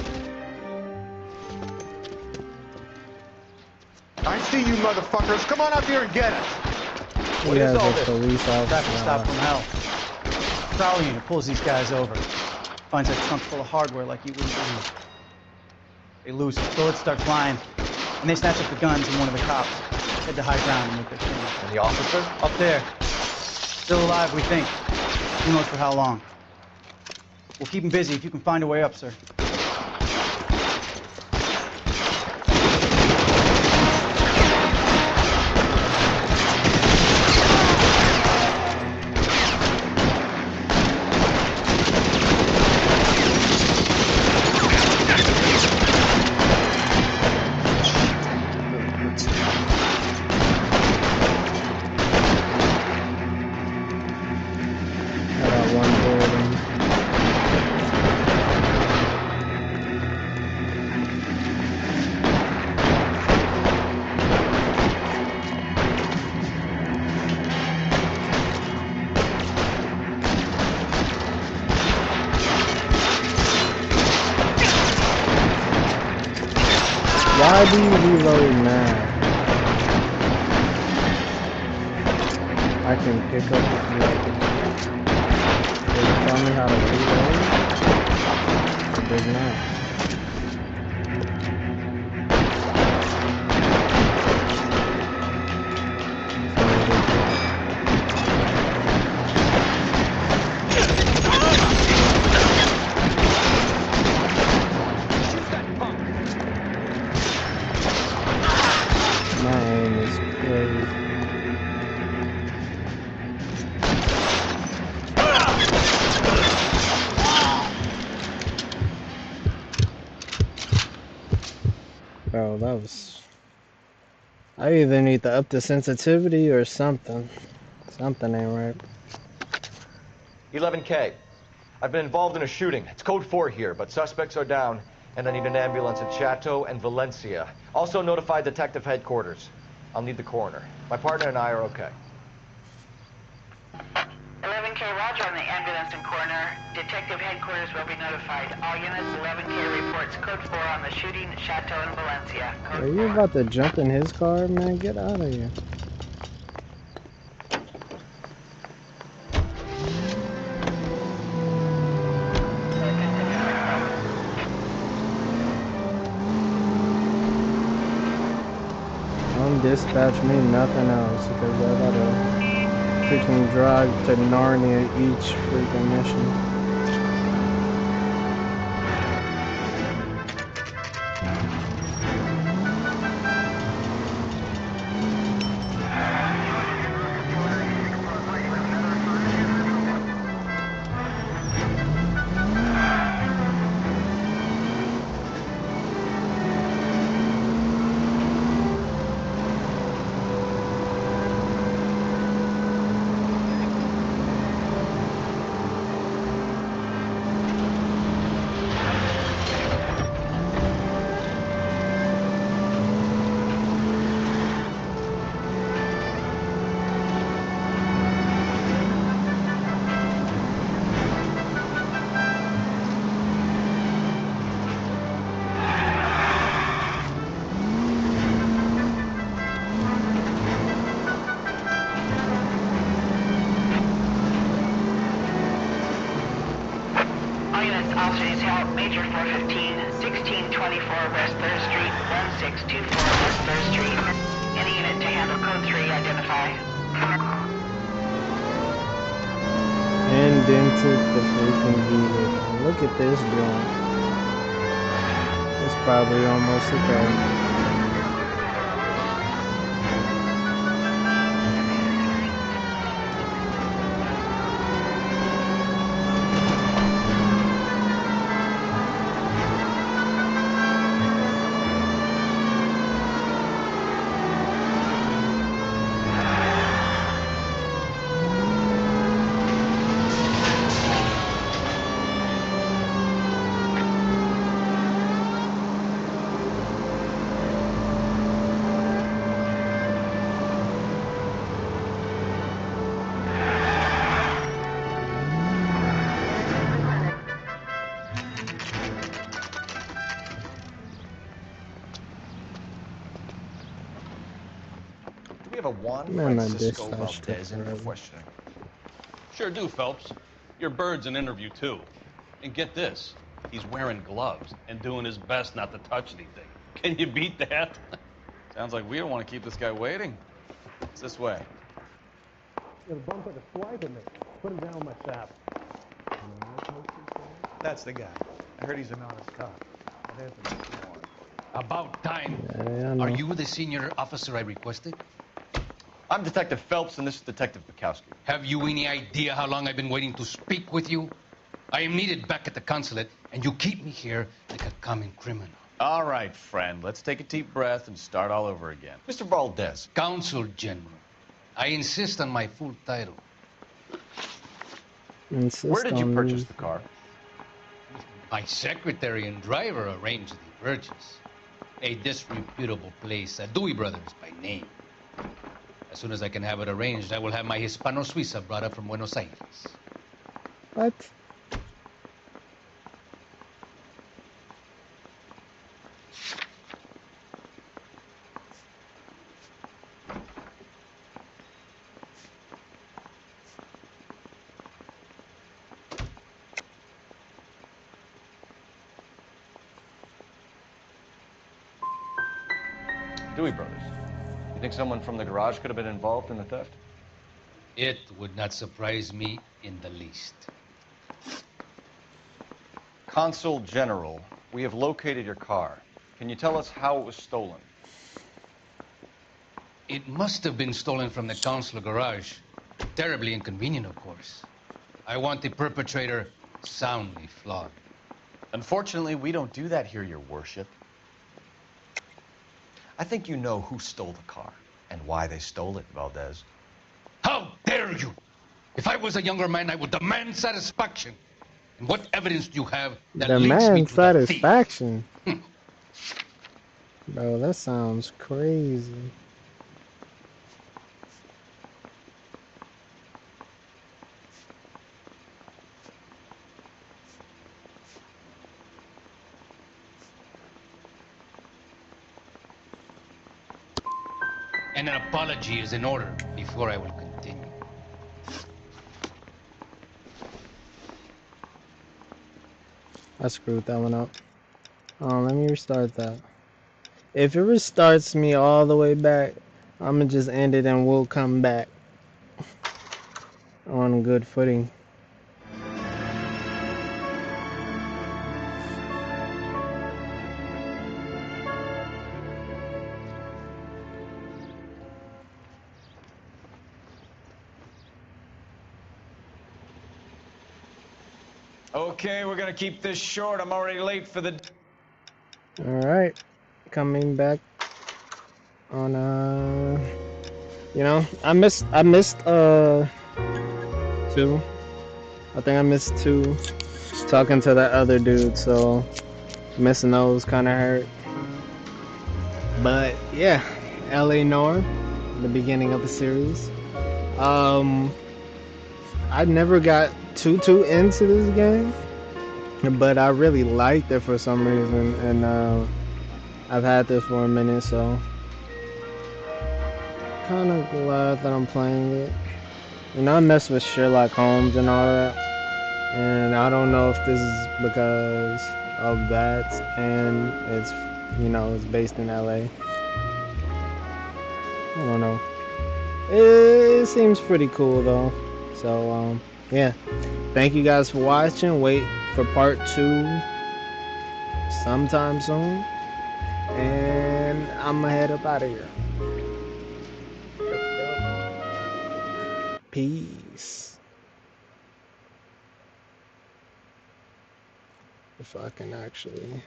I see you motherfuckers. Come on up here and get us. What is all this? Police Traffic stop from hell. Prowl unit pulls these guys over. Finds a trunk full of hardware like you wouldn't believe. They lose it. Bullets start flying. And they snatch up the guns and one of the cops. Head to high ground and make their change. And the officer? Up there. Still alive, we think. Who knows for how long. We'll keep him busy if you can find a way up, sir. Why do you reload now? I can pick up if you like it. Does it tell me how to reload? It does not. My aim is crazy. Bro, that was... I either need to up the sensitivity or something. Something ain't right. 11K. I've been involved in a shooting. It's code 4 here, but suspects are down, and I need an ambulance at Chateau and Valencia. Also notify detective headquarters. I'll need the coroner. My partner and I are okay. 11K, roger on the ambulance and coroner. Detective headquarters will be notified. All units, 11K reports code 4 on the shooting at Chateau and Valencia. Are you about to jump in his car, man? Get out of here. Don't dispatch me nothing else because I gotta freaking drive to Narnia each freaking mission. All units, officers help. Major 415, 1624 West 3rd Street, 1624 West 3rd Street. Any unit to handle code 3, identify. Indented the freaking vehicle. Look at this joint. It's probably almost a go. Do we have a Juan Man, my Francisco dispatch took Valdez in for forever. questioning? Sure do, Phelps. Your bird's an interview, too. And get this, he's wearing gloves and doing his best not to touch anything. Can you beat that? Sounds like we don't want to keep this guy waiting. It's this way. The bumper to swiping me. Put him down with my saddle. That's the guy. I heard he's an honest cop. About time. Yeah, I know. Are you the senior officer I requested? I'm Detective Phelps, and this is Detective Bukowski. Have you any idea how long I've been waiting to speak with you? I am needed back at the consulate, and you keep me here like a common criminal. All right, friend. Let's take a deep breath and start all over again. Mr. Valdez. Consul General. I insist on my full title. Where did you purchase the car? My secretary and driver arranged the purchase. A disreputable place, Dewey Brothers by name. As soon as I can have it arranged, I will have my Hispano Suiza brought up from Buenos Aires. What? Dewey Brothers. You think someone from the garage could have been involved in the theft? It would not surprise me in the least. Consul General, we have located your car. Can you tell us how it was stolen? It must have been stolen from the consular garage. Terribly inconvenient, of course. I want the perpetrator soundly flogged. Unfortunately, we don't do that here, Your Worship. I think you know who stole the car and why they stole it, Valdez. How dare you! If I was a younger man, I would demand satisfaction. And what evidence do you have that links me Demand to satisfaction. Bro, that sounds crazy. And an apology is in order before I will continue. I screwed that one up. Let me restart that. If it restarts me all the way back, I'm gonna just end it and we'll come back on good footing. Okay, we're gonna keep this short. I'm already late for the... Alright. Coming back on you know, I missed 2. I think I missed 2 talking to that other dude, so missing those kinda hurt. But yeah, LA Noire, the beginning of the series. I never got too into this game, but I really liked it for some reason, and I've had this for a minute, so kind of glad that I'm playing it. You know, I mess with Sherlock Holmes and all that, and I don't know if this is because of that, and it's, you know, it's based in LA. I don't know. It seems pretty cool though. So yeah, thank you guys for watching. Wait for part 2 sometime soon, and I'm gonna head up out of here. Peace. If I can actually